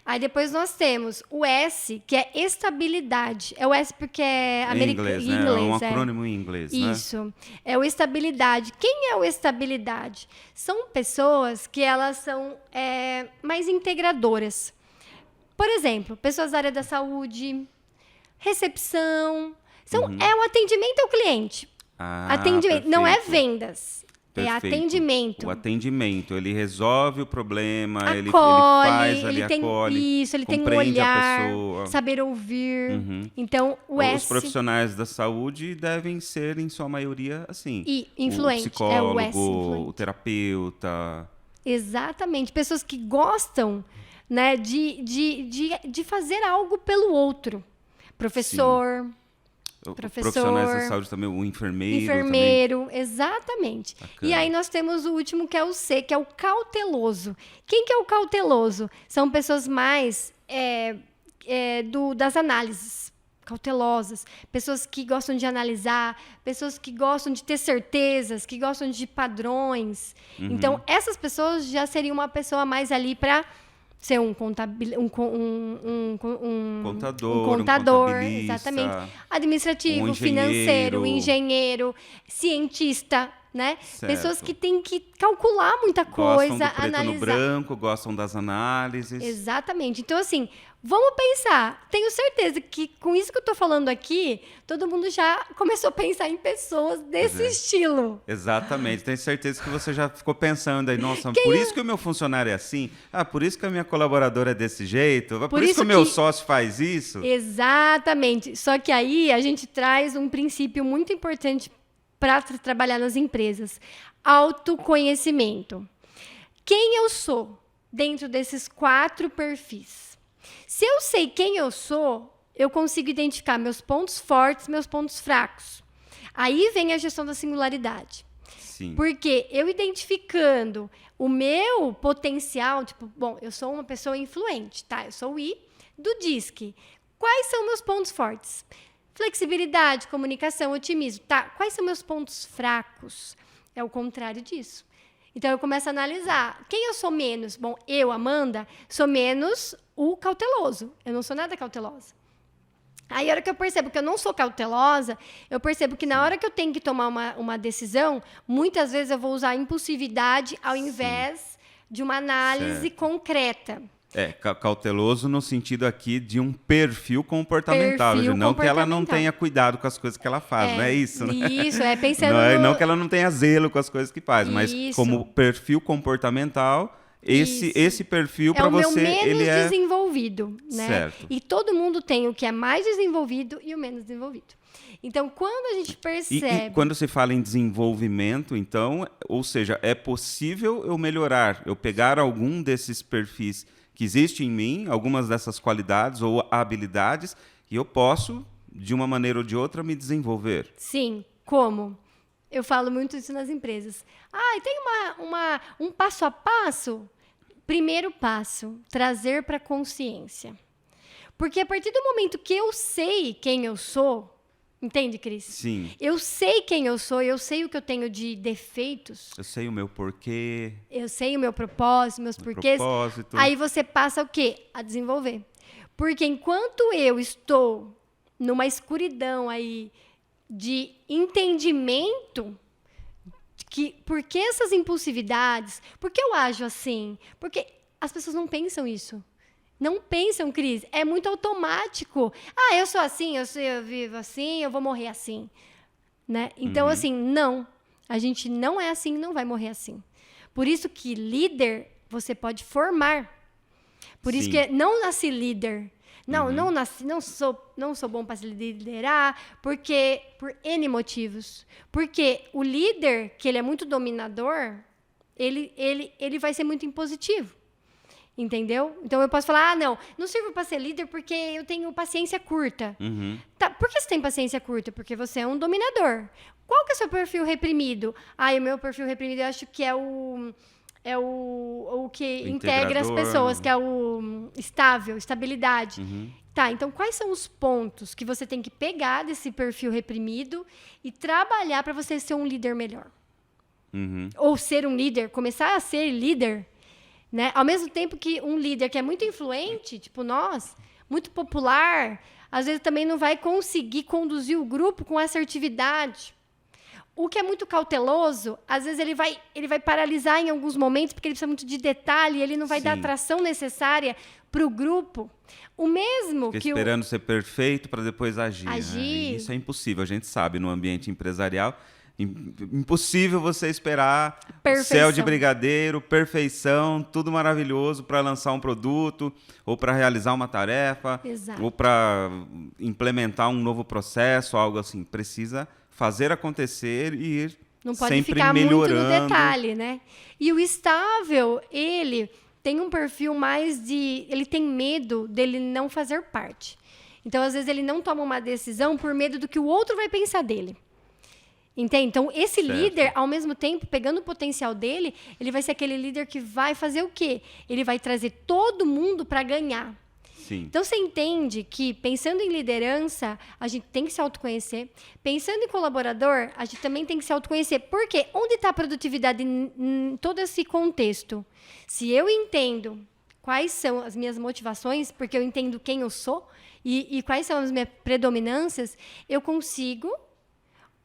Aí depois nós temos o S, que é estabilidade. É o S porque é americano. Inglês, né? É um acrônimo em inglês, Isso. Né? É o estabilidade. Quem é o estabilidade? São pessoas que elas são mais integradoras. Por exemplo, pessoas da área da saúde, recepção. É um atendimento ao cliente. Atendimento. Não é vendas. Perfeito. É atendimento. O atendimento, ele resolve o problema, acolhe, ele faz ali, tem, acolhe, isso, ele tem um olhar, a pessoa. Saber ouvir. Então, Os profissionais da saúde devem ser, em sua maioria, assim. E influente. O psicólogo, o S influente. o terapeuta. Exatamente. Pessoas que gostam, né, de fazer algo pelo outro. Professor... Sim. Profissionais da saúde também, o enfermeiro, também. Exatamente. Bacana. E aí nós temos o último, que é o C, que é o cauteloso. Quem que é o cauteloso? São pessoas mais das análises, cautelosas. Pessoas que gostam de analisar, pessoas que gostam de ter certezas, que gostam de padrões. Então, essas pessoas já seriam uma pessoa mais ali para... ser um contador, exatamente, administrativo, financeiro, engenheiro, cientista, né? Certo. Pessoas que têm que calcular muita coisa, gostam do preto analisar. No branco, gostam das análises. Exatamente. Então, assim, vamos pensar. Tenho certeza que com isso que eu estou falando aqui, todo mundo já começou a pensar em pessoas desse estilo. Exatamente. Tenho certeza que você já ficou pensando aí, nossa, por isso que o meu funcionário é assim? Por isso que a minha colaboradora é desse jeito? Por isso que o meu sócio faz isso? Exatamente. Só que aí a gente traz um princípio muito importante para trabalhar nas empresas. Autoconhecimento. Quem eu sou dentro desses 4 perfis? Se eu sei quem eu sou, eu consigo identificar meus pontos fortes, meus pontos fracos. Aí vem a gestão da singularidade. Sim. Porque eu identificando o meu potencial, tipo, bom, eu sou uma pessoa influente, tá? Eu sou o I do DISC. Quais são meus pontos fortes? Flexibilidade, comunicação, otimismo. Tá, quais são meus pontos fracos? É o contrário disso. Então, eu começo a analisar. Quem eu sou menos? Bom, eu, Amanda, sou menos o cauteloso. Eu não sou nada cautelosa. Aí, a hora que eu percebo que eu não sou cautelosa, eu percebo que na hora que eu tenho que tomar uma decisão, muitas vezes eu vou usar a impulsividade ao invés de uma análise concreta. Cauteloso no sentido aqui de um perfil comportamental. Não que ela não tenha cuidado com as coisas que ela faz, não é isso, né? Isso, pensando não que ela não tenha zelo com as coisas que faz, mas como perfil comportamental... Esse perfil para você, ele é desenvolvido, né? Certo. E todo mundo tem o que é mais desenvolvido e o menos desenvolvido. Então, quando a gente percebe... E quando se fala em desenvolvimento, então, ou seja, é possível eu melhorar, eu pegar algum desses perfis que existe em mim, algumas dessas qualidades ou habilidades, e eu posso, de uma maneira ou de outra, me desenvolver. Sim, como? Eu falo muito isso nas empresas. Tem um passo a passo? Primeiro passo, trazer para a consciência. Porque a partir do momento que eu sei quem eu sou, entende, Cris? Sim. Eu sei quem eu sou, eu sei o que eu tenho de defeitos. Eu sei o meu porquê. Eu sei o meu propósito, meus porquês. Aí você passa o quê? A desenvolver. Porque enquanto eu estou numa escuridão aí, de entendimento por que essas impulsividades, por que eu ajo assim? Porque as pessoas não pensam isso. Não pensam, Cris. É muito automático. Eu sou assim, eu vivo assim, eu vou morrer assim. Né? Então, assim, não. A gente não é assim, não vai morrer assim. Por isso que líder, você pode formar. Por isso que não nasci líder. Não sou bom para se liderar, porque por N motivos. Porque o líder, que ele é muito dominador, ele vai ser muito impositivo. Entendeu? Então eu posso falar, não sirvo para ser líder porque eu tenho paciência curta. Tá, por que você tem paciência curta? Porque você é um dominador. Qual que é o seu perfil reprimido? O meu perfil reprimido eu acho que é o que integra as pessoas, que é o estabilidade. Tá, então quais são os pontos que você tem que pegar desse perfil reprimido e trabalhar para você ser um líder melhor? Ou ser um líder, começar a ser líder, né? Ao mesmo tempo que um líder que é muito influente, tipo nós, muito popular, às vezes também não vai conseguir conduzir o grupo com assertividade. O que é muito cauteloso, às vezes ele vai paralisar em alguns momentos, porque ele precisa muito de detalhe, ele não vai dar a atração necessária para o grupo. O mesmo que esperando ser perfeito para depois agir. Né? Isso é impossível, a gente sabe, no ambiente empresarial. Impossível você esperar céu de brigadeiro, perfeição, tudo maravilhoso para lançar um produto, ou para realizar uma tarefa, ou para implementar um novo processo, algo assim. Precisa fazer acontecer e ir não pode sempre ficar melhorando. Muito no detalhe, né? E o estável, ele tem um perfil mais de... Ele tem medo dele não fazer parte. Então, às vezes, ele não toma uma decisão por medo do que o outro vai pensar dele. Entende? Então, esse líder, ao mesmo tempo, pegando o potencial dele, ele vai ser aquele líder que vai fazer o quê? Ele vai trazer todo mundo para ganhar. Sim. Então, você entende que, pensando em liderança, a gente tem que se autoconhecer. Pensando em colaborador, a gente também tem que se autoconhecer. Por quê? Onde está a produtividade em todo esse contexto? Se eu entendo quais são as minhas motivações, porque eu entendo quem eu sou e quais são as minhas predominâncias, eu consigo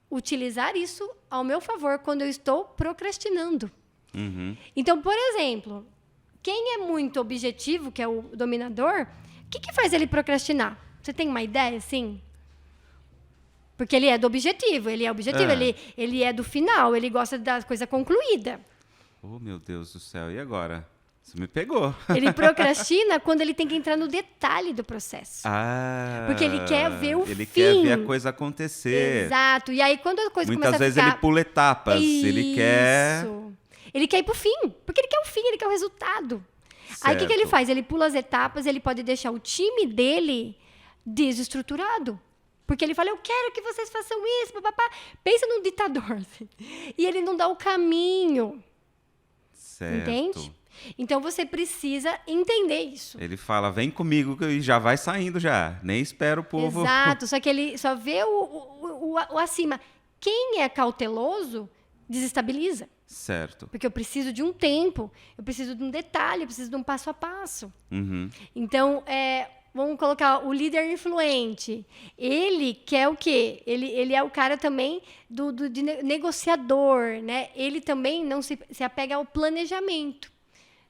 utilizar isso ao meu favor quando eu estou procrastinando. Então, por exemplo, quem é muito objetivo, que é o dominador, o que faz ele procrastinar? Você tem uma ideia, assim? Porque ele é do objetivo, ele é do final, ele gosta da coisa concluída. Oh, meu Deus do céu, e agora? Você me pegou. Ele procrastina quando ele tem que entrar no detalhe do processo. Porque ele quer ver o fim. Ele quer ver a coisa acontecer. Exato. E aí, quando a coisa começa a ficar... Muitas vezes ele pula etapas. Isso. Ele quer ir pro fim. Porque ele quer o fim, ele quer o resultado. Certo. Aí, o que ele faz? Ele pula as etapas, ele pode deixar o time dele desestruturado. Porque ele fala, eu quero que vocês façam isso, papapá. Pensa num ditador. Assim. E ele não dá o caminho. Certo. Entende? Então, você precisa entender isso. Ele fala, vem comigo, e já vai saindo já. Nem espera o povo... Exato, só que ele só vê o acima. Quem é cauteloso, desestabiliza. Certo. Porque eu preciso de um tempo, eu preciso de um detalhe, eu preciso de um passo a passo. Uhum. Então, vamos colocar o líder influente. Ele quer o quê? Ele é o cara também de negociador, né? Ele também não se apega ao planejamento,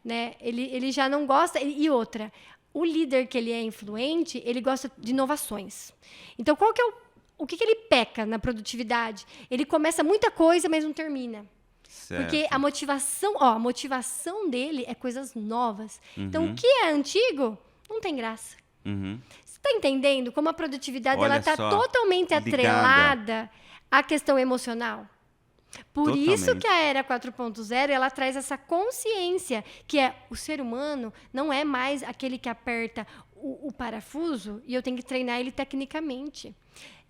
né? Ele já não gosta... E outra, o líder que ele é influente, ele gosta de inovações. Então, qual que é o que ele peca na produtividade? Ele começa muita coisa, mas não termina. Certo. Porque a motivação dele é coisas novas. Então, o que é antigo não tem graça. Você está entendendo como a produtividade está totalmente atrelada à questão emocional? Por isso que a Era 4.0 ela traz essa consciência que o ser humano não é mais aquele que aperta o parafuso e eu tenho que treinar ele tecnicamente.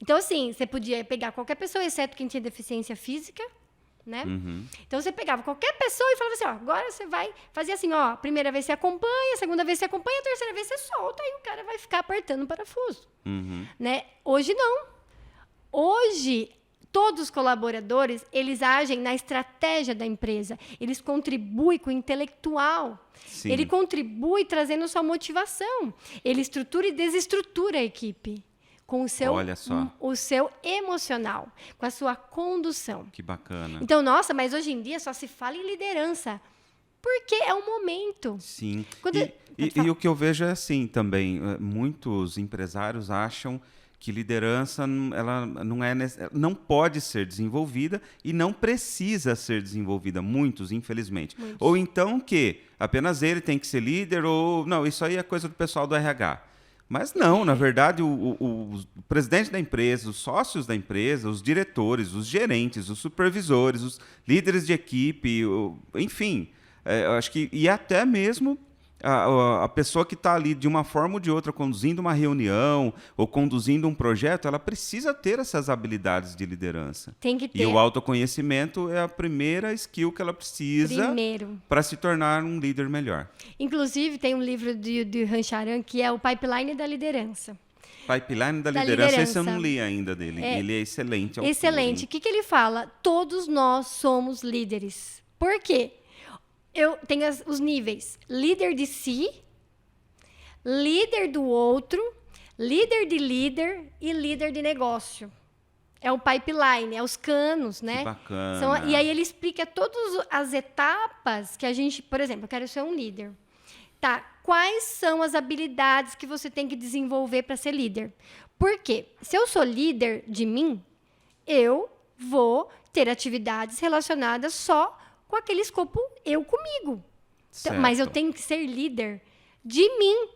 Então, assim, você podia pegar qualquer pessoa, exceto quem tinha deficiência física, né? Então, você pegava qualquer pessoa e falava assim, agora você vai fazer assim, primeira vez você acompanha, segunda vez você acompanha, terceira vez você solta, aí o cara vai ficar apertando o parafuso. Né? Hoje, não. Hoje, todos os colaboradores, eles agem na estratégia da empresa. Eles contribuem com o intelectual. Sim. Ele contribui trazendo sua motivação. Ele estrutura e desestrutura a equipe. Com o seu emocional, com a sua condução. Que bacana. Então, mas hoje em dia só se fala em liderança, porque é o momento. Sim. E o que eu vejo é assim também, muitos empresários acham que liderança ela não pode ser desenvolvida e não precisa ser desenvolvida, muitos, infelizmente. Ou então que apenas ele tem que ser líder, ou não, isso aí é coisa do pessoal do RH. Mas não, na verdade, o presidente da empresa, os sócios da empresa, os diretores, os gerentes, os supervisores, os líderes de equipe, enfim, eu acho que, e até mesmo a pessoa que está ali de uma forma ou de outra conduzindo uma reunião ou conduzindo um projeto, ela precisa ter essas habilidades de liderança. Tem que ter. E o autoconhecimento é a primeira skill que ela precisa para se tornar um líder melhor. Inclusive, tem um livro de Rancharan que é o Pipeline da Liderança. Pipeline da liderança, esse eu não li ainda dele. Ele é excelente. Excelente. O que ele fala? Todos nós somos líderes. Por quê? Eu tenho os níveis. Líder de si, líder do outro, líder de líder e líder de negócio. É o pipeline, é os canos, né? Que bacana. E aí ele explica todas as etapas que a gente... Por exemplo, eu quero ser um líder. Tá, quais são as habilidades que você tem que desenvolver para ser líder? Por quê? Se eu sou líder de mim, eu vou ter atividades relacionadas só com aquele escopo eu comigo. Então, mas eu tenho que ser líder de mim.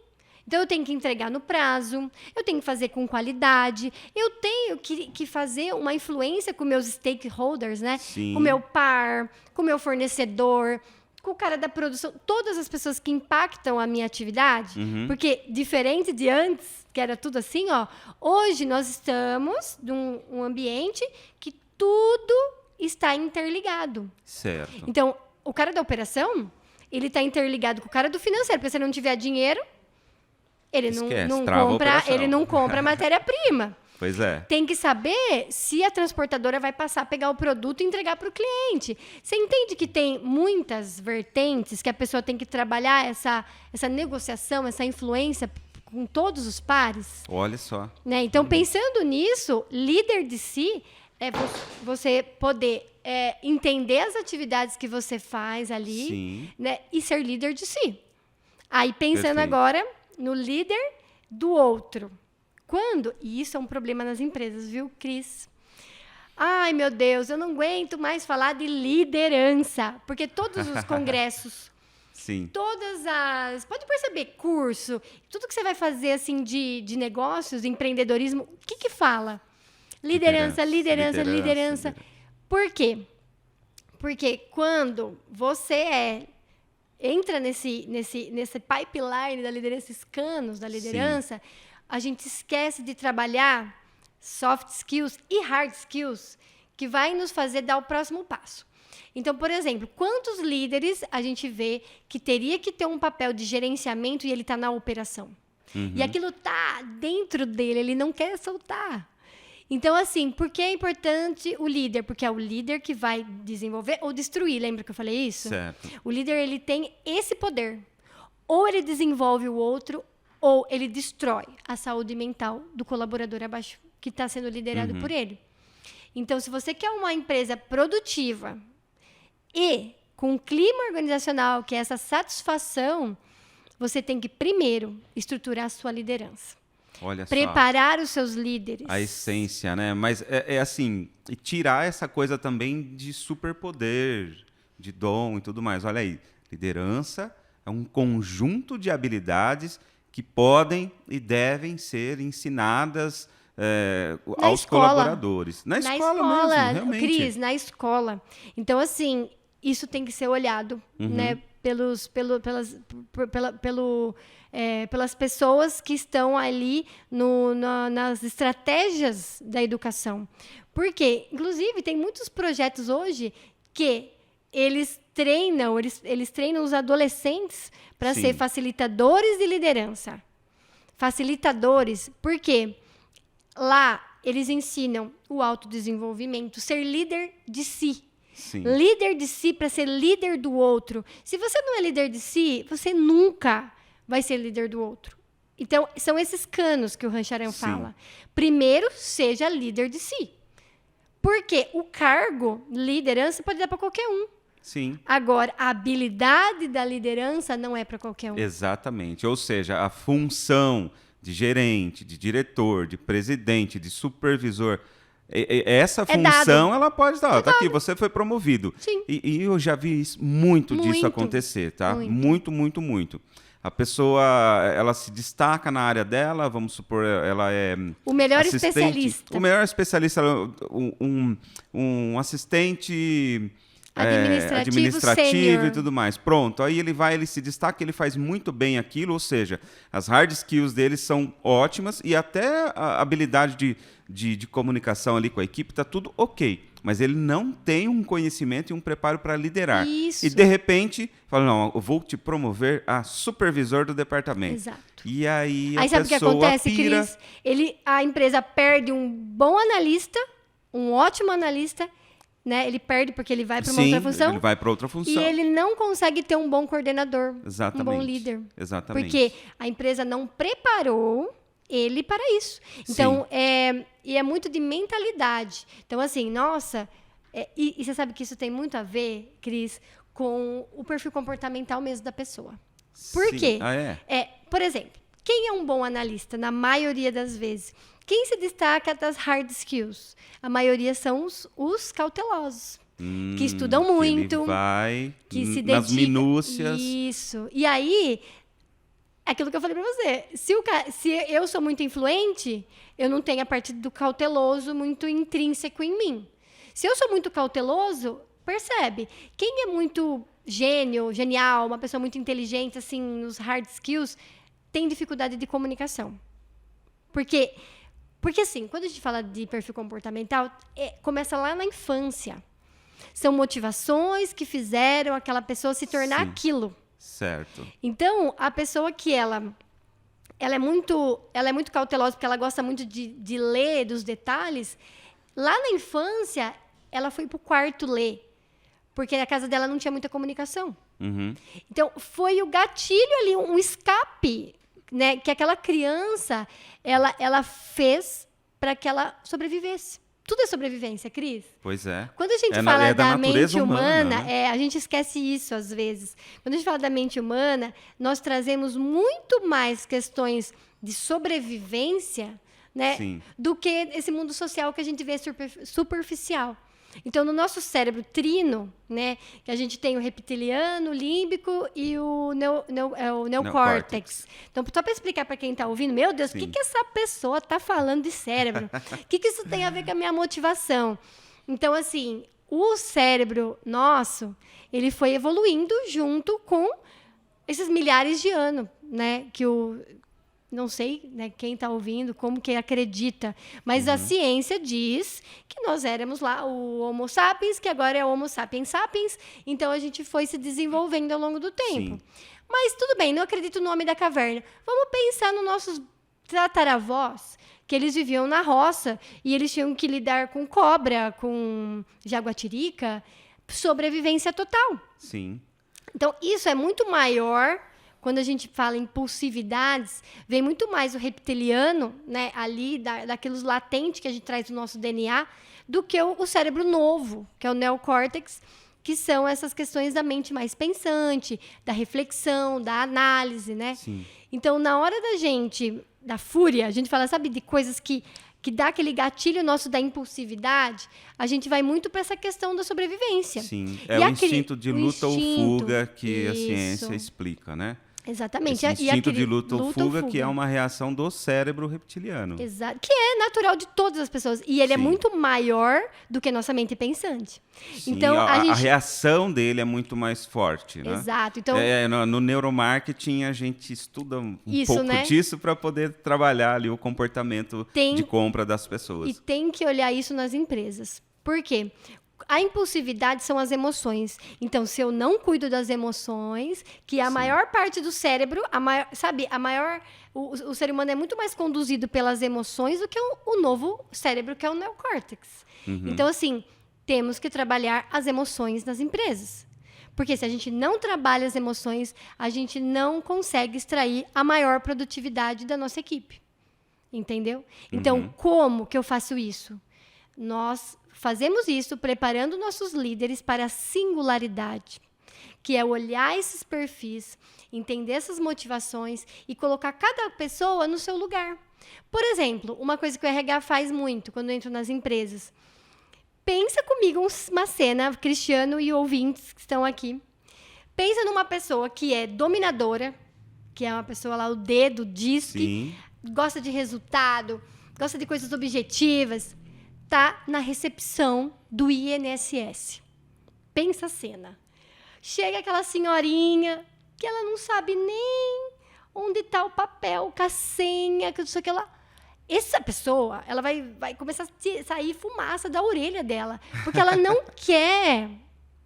Então, eu tenho que entregar no prazo, eu tenho que fazer com qualidade, eu tenho que fazer uma influência com meus stakeholders, né? Sim. Com o meu par, com o meu fornecedor, com o cara da produção, todas as pessoas que impactam a minha atividade. Porque, diferente de antes, que era tudo assim, hoje nós estamos num ambiente que tudo está interligado. Certo. Então, o cara Esquece, ele está interligado com o cara do financeiro, porque se ele não tiver dinheiro, ele não compra matéria-prima. Pois é. Tem que saber se a transportadora vai passar a pegar o produto e entregar para o cliente. Você entende que tem muitas vertentes que a pessoa tem que trabalhar essa negociação, essa influência com todos os pares? Olha só. Né? Então, pensando nisso, líder de si é você poder entender as atividades que você faz ali, né? E ser líder de si. Aí, pensando agora no líder do outro. E isso é um problema nas empresas, viu, Cris? Ai, meu Deus, eu não aguento mais falar de liderança. Porque todos os congressos, pode perceber, curso, tudo que você vai fazer assim, de negócios, de empreendedorismo, o que fala? Liderança. Por quê? Porque quando você entra nesse pipeline da liderança, esses canos da liderança, a gente esquece de trabalhar soft skills e hard skills que vai nos fazer dar o próximo passo. Então, por exemplo, quantos líderes a gente vê que teria que ter um papel de gerenciamento e ele está na operação? E aquilo está dentro dele, ele não quer soltar. Então, assim, por que é importante o líder? Porque é o líder que vai desenvolver ou destruir. Lembra que eu falei isso? Certo. O líder, ele tem esse poder. Ou ele desenvolve o outro, ou ele destrói a saúde mental do colaborador abaixo que está sendo liderado por ele. Então, se você quer uma empresa produtiva e com um clima organizacional, que é essa satisfação, você tem que, primeiro, estruturar a sua liderança. Olha só. Preparar os seus líderes. A essência, né? Mas é assim, e tirar essa coisa também de superpoder, de dom e tudo mais. Olha aí, liderança é um conjunto de habilidades que podem e devem ser ensinadas aos colaboradores. Na escola mesmo, realmente. Cris, na escola. Então, assim, isso tem que ser olhado, né, pelas pessoas que estão ali nas estratégias da educação. Porque, inclusive, tem muitos projetos hoje que eles treinam os adolescentes para ser facilitadores de liderança. Facilitadores, porque lá eles ensinam o autodesenvolvimento, ser líder de si. Sim. Líder de si para ser líder do outro. Se você não é líder de si, você nunca vai ser líder do outro. Então, são esses canos que o Rancharan fala. Primeiro, seja líder de si. Porque o cargo, liderança, pode dar para qualquer um. Sim. Agora, a habilidade da liderança não é para qualquer um. Exatamente. Ou seja, a função de gerente, de diretor, de presidente, de supervisor, essa função ela pode dar. Tá aqui, você foi promovido. Sim. E eu já vi muito disso acontecer, tá? Muito. A pessoa, ela se destaca na área dela, vamos supor, ela é o melhor assistente, especialista. O melhor especialista, um assistente administrativo e tudo mais. Pronto, aí ele se destaca, ele faz muito bem aquilo, ou seja, as hard skills dele são ótimas e até a habilidade de comunicação ali com a equipe está tudo ok. Mas ele não tem um conhecimento e um preparo para liderar. Isso. E, de repente, fala, não, eu vou te promover a supervisor do departamento. Exato. E aí sabe o que acontece, pira. Cris? A empresa perde um bom analista, um ótimo analista, né? Ele perde porque ele vai para uma outra função. Ele vai para outra função. E ele não consegue ter um bom coordenador, Exatamente. um bom líder. Exatamente. Porque a empresa não preparou ele para isso. Então, e é muito de mentalidade. Então, assim, nossa... E você sabe que isso tem muito a ver, Cris, com o perfil comportamental mesmo da pessoa. Por quê? Por exemplo, quem é um bom analista, na maioria das vezes? Quem se destaca das hard skills? A maioria são os cautelosos. Que estudam muito. Que ele vai que se nas dedica, minúcias. Isso. E aí... aquilo que eu falei pra você. Se eu sou muito influente, eu não tenho a parte do cauteloso muito intrínseco em mim. Se eu sou muito cauteloso, percebe? Quem é muito genial, uma pessoa muito inteligente, assim, nos hard skills, tem dificuldade de comunicação. Porque assim, quando a gente fala de perfil comportamental, começa lá na infância. São motivações que fizeram aquela pessoa se tornar aquilo. Certo. Então, a pessoa que ela é muito cautelosa, porque ela gosta muito de ler dos detalhes, lá na infância, ela foi para o quarto ler, porque na casa dela não tinha muita comunicação. Então, foi o gatilho ali, um escape, né, que aquela criança, ela fez para que ela sobrevivesse. Tudo é sobrevivência, Cris. Pois é. Quando a gente fala da mente humana, né? A gente esquece isso às vezes. Quando a gente fala da mente humana, nós trazemos muito mais questões de sobrevivência, né, do que esse mundo social que a gente vê superficial. Então, no nosso cérebro trino, né, que a gente tem o reptiliano, o límbico e o neocórtex. Então, só para explicar para quem está ouvindo, meu Deus, o que essa pessoa está falando de cérebro? O que isso tem a ver com a minha motivação? Então, assim, o cérebro nosso, ele foi evoluindo junto com esses milhares de anos, né, que não sei, né, quem está ouvindo, como que acredita, mas a ciência diz que nós éramos lá o Homo sapiens, que agora é o Homo sapiens sapiens, então a gente foi se desenvolvendo ao longo do tempo. Mas tudo bem, não acredito no homem da caverna. Vamos pensar nos nossos tataravós, que eles viviam na roça e eles tinham que lidar com cobra, com jaguatirica, sobrevivência total. Sim. Então, isso é muito maior quando a gente fala em impulsividades, vem muito mais o reptiliano, né, ali, daqueles latentes que a gente traz do nosso DNA, do que o cérebro novo, que é o neocórtex, que são essas questões da mente mais pensante, da reflexão, da análise, né? Sim. Então, na hora da fúria, a gente fala, sabe, de coisas que dá aquele gatilho nosso da impulsividade, a gente vai muito para essa questão da sobrevivência. Sim, E o instinto de luta ou fuga que a isso. ciência explica, né? Exatamente. Esse instinto de luta ou fuga, que é uma reação do cérebro reptiliano. Exato. Que é natural de todas as pessoas. E ele é muito maior do que nossa mente pensante. Sim, então, a reação dele é muito mais forte, né? Exato. Então, no neuromarketing, a gente estuda um pouco né? disso para poder trabalhar ali o comportamento de compra das pessoas. E tem que olhar isso nas empresas. Por quê? A impulsividade são as emoções. Então, se eu não cuido das emoções, que a maior parte do cérebro, o ser humano é muito mais conduzido pelas emoções do que o novo cérebro, que é o neocórtex. Então, assim, temos que trabalhar as emoções nas empresas. Porque se a gente não trabalha as emoções, a gente não consegue extrair a maior produtividade da nossa equipe. Entendeu? Então, como que eu faço isso? Nós fazemos isso preparando nossos líderes para a singularidade, que é olhar esses perfis, entender essas motivações e colocar cada pessoa no seu lugar. Por exemplo, uma coisa que o RH faz muito quando eu entro nas empresas. Pensa comigo uma cena, Cristiano e ouvintes que estão aqui. Pensa numa pessoa que é dominadora, que é uma pessoa lá, o dedo, disque, gosta de resultado, gosta de coisas objetivas. Está na recepção do INSS. Pensa a cena. Chega aquela senhorinha que ela não sabe nem onde está o papel, com a senha, que não sei o que lá. Essa pessoa, ela vai começar a sair fumaça da orelha dela, porque ela não quer.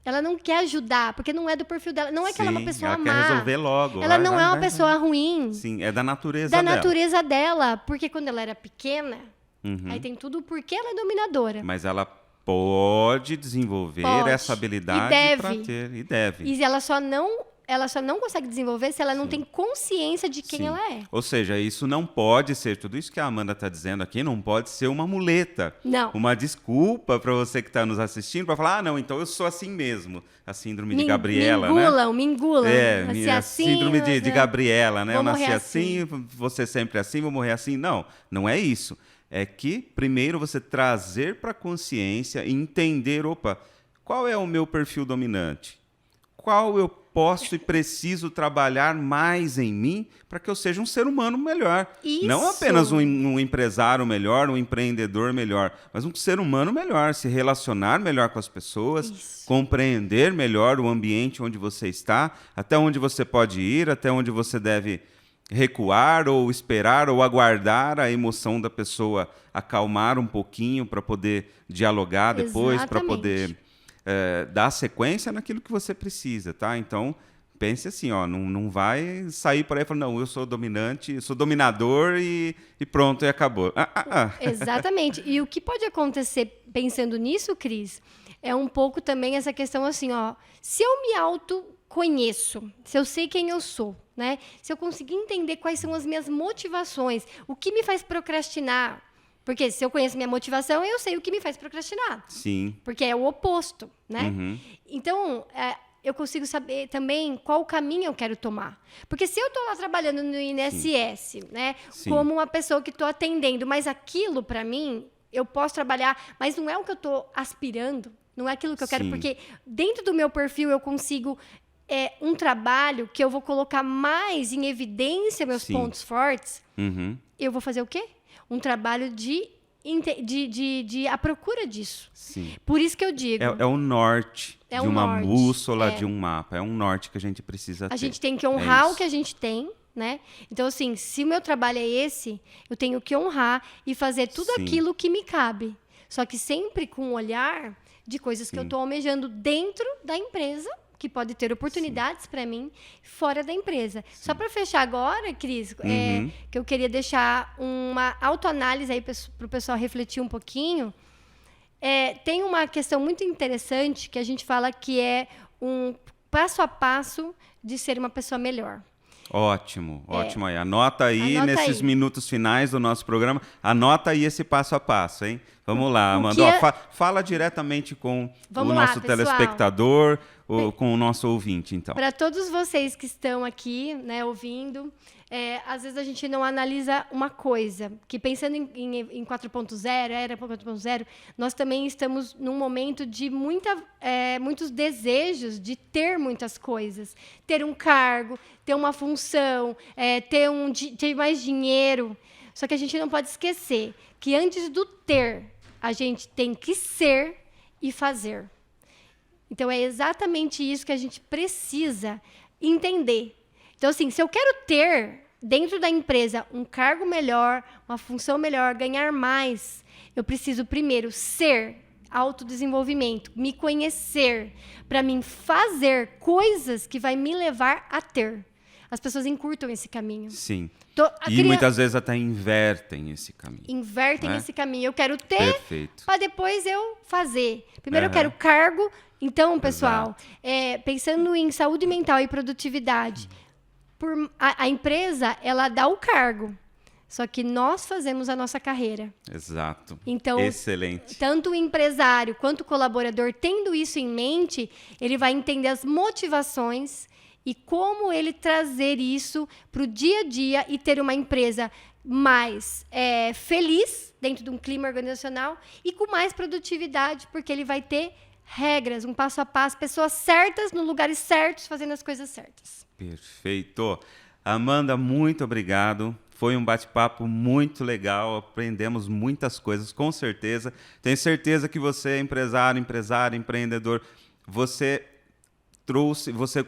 Ela não quer ajudar, porque não é do perfil dela. Não é que ela é uma pessoa má. Ela quer resolver logo. Ela não é uma pessoa ruim. Sim, é da natureza dela. Da natureza dela, porque quando ela era pequena, aí tem tudo porque ela é dominadora. Mas ela pode desenvolver essa habilidade para ter. E deve. E ela só não consegue desenvolver se ela não tem consciência de quem ela é. Ou seja, isso não pode ser, tudo isso que a Amanda está dizendo aqui, não pode ser uma muleta. Não. Uma desculpa para você que está nos assistindo, para falar, não, então eu sou assim mesmo. A síndrome de Gabriela, né? Me engulam. A síndrome de Gabriela, né? Eu nasci assim, você sempre assim, vou morrer assim. Não, não é isso. É que, primeiro, você trazer para a consciência e entender, qual é o meu perfil dominante? Qual eu posso e preciso trabalhar mais em mim para que eu seja um ser humano melhor? Isso. Não apenas um empresário melhor, um empreendedor melhor, mas um ser humano melhor, se relacionar melhor com as pessoas, compreender melhor o ambiente onde você está, até onde você pode ir, até onde você deve recuar ou esperar ou aguardar a emoção da pessoa acalmar um pouquinho para poder dialogar depois, para poder dar sequência naquilo que você precisa, tá? Então, pense assim, não vai sair por aí falando, não, eu sou dominante, eu sou dominador e pronto, e acabou. Exatamente. E o que pode acontecer pensando nisso, Cris, é um pouco também essa questão assim, se eu me autoconheço, se eu sei quem eu sou, né? Se eu conseguir entender quais são as minhas motivações, o que me faz procrastinar. Porque se eu conheço minha motivação, eu sei o que me faz procrastinar. Sim. Porque é o oposto, né? Então, eu consigo saber também qual caminho eu quero tomar. Porque se eu estou lá trabalhando no INSS, né? Como uma pessoa que estou atendendo, mas aquilo, para mim, eu posso trabalhar, mas não é o que eu estou aspirando, não é aquilo que eu quero, porque dentro do meu perfil eu consigo um trabalho que eu vou colocar mais em evidência meus pontos fortes. Eu vou fazer o quê? Um trabalho de a procura disso. Sim. Por isso que eu digo... É o norte de uma bússola, de um mapa. É um norte que a gente precisa ter. A gente tem que honrar o que a gente tem, né? Então, assim, se o meu trabalho é esse, eu tenho que honrar e fazer tudo aquilo que me cabe. Só que sempre com um olhar de coisas que eu estou almejando dentro da empresa, que pode ter oportunidades para mim fora da empresa. Só para fechar agora, Cris, que eu queria deixar uma autoanálise aí para o pessoal refletir um pouquinho. Tem uma questão muito interessante que a gente fala que é um passo a passo de ser uma pessoa melhor. Ótimo. Aí. Anota aí nesses aí. minutos finais do nosso programa. Anota aí esse passo a passo, hein? Vamos lá, Amanda. Fala diretamente com o nosso telespectador, com o nosso ouvinte, então. Para todos vocês que estão aqui, né, ouvindo, às vezes a gente não analisa uma coisa, que pensando em 4.0, era 4.0, nós também estamos num momento de muitos desejos de ter muitas coisas. Ter um cargo, ter uma função, ter mais dinheiro. Só que a gente não pode esquecer que antes do ter, a gente tem que ser e fazer. Então, é exatamente isso que a gente precisa entender. Então, assim, se eu quero ter dentro da empresa um cargo melhor, uma função melhor, ganhar mais, eu preciso primeiro ser autodesenvolvimento, me conhecer, para mim fazer coisas que vai me levar a ter. As pessoas encurtam esse caminho. Sim. Muitas vezes até invertem esse caminho. Esse caminho. Eu quero ter para depois eu fazer. Primeiro eu quero cargo. Então, pessoal, pensando em saúde mental e produtividade, a empresa, ela dá o cargo. Só que nós fazemos a nossa carreira. Exato. Então, excelente. Tanto o empresário quanto o colaborador, tendo isso em mente, ele vai entender as motivações e como ele trazer isso para o dia a dia e ter uma empresa mais feliz dentro de um clima organizacional e com mais produtividade, porque ele vai ter regras, um passo a passo, pessoas certas, no lugares certos, fazendo as coisas certas. Perfeito. Amanda, muito obrigado. Foi um bate-papo muito legal, aprendemos muitas coisas, com certeza. Tenho certeza que você, empresário, empreendedor, você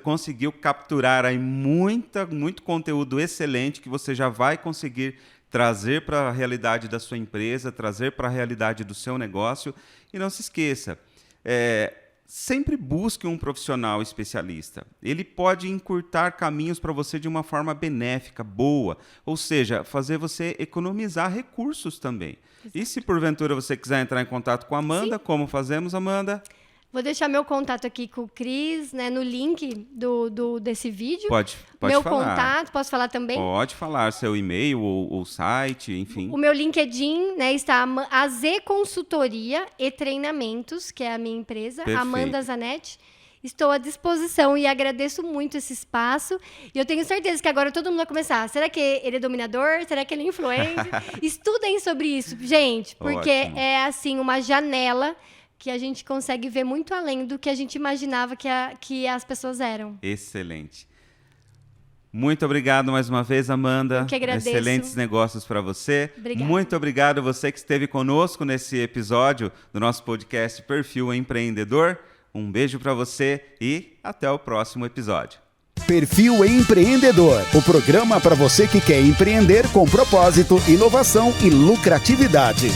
conseguiu capturar aí muito conteúdo excelente que você já vai conseguir trazer para a realidade da sua empresa, trazer para a realidade do seu negócio. E não se esqueça, sempre busque um profissional especialista. Ele pode encurtar caminhos para você de uma forma benéfica, boa, ou seja, fazer você economizar recursos também. Exato. E se porventura você quiser entrar em contato com a Amanda, Sim. Como fazemos, Amanda? Vou deixar meu contato aqui com o Cris, né, no link desse vídeo. Pode meu falar. Contato, posso falar também? Pode falar, seu e-mail ou site, enfim. O meu LinkedIn, né, está a Z Consultoria e Treinamentos, que é a minha empresa, Perfeito. Amanda Zanetti. Estou à disposição e agradeço muito esse espaço. E eu tenho certeza que agora todo mundo vai começar. Será que ele é dominador? Será que ele é influencer? Estudem sobre isso, gente, porque Ótimo. É assim uma janela que a gente consegue ver muito além do que a gente imaginava que as pessoas eram. Excelente. Muito obrigado mais uma vez, Amanda. Eu que agradeço. Excelentes negócios para você. Obrigada. Muito obrigado você que esteve conosco nesse episódio do nosso podcast Perfil Empreendedor. Um beijo para você e até o próximo episódio. Perfil Empreendedor, o programa para você que quer empreender com propósito, inovação e lucratividade.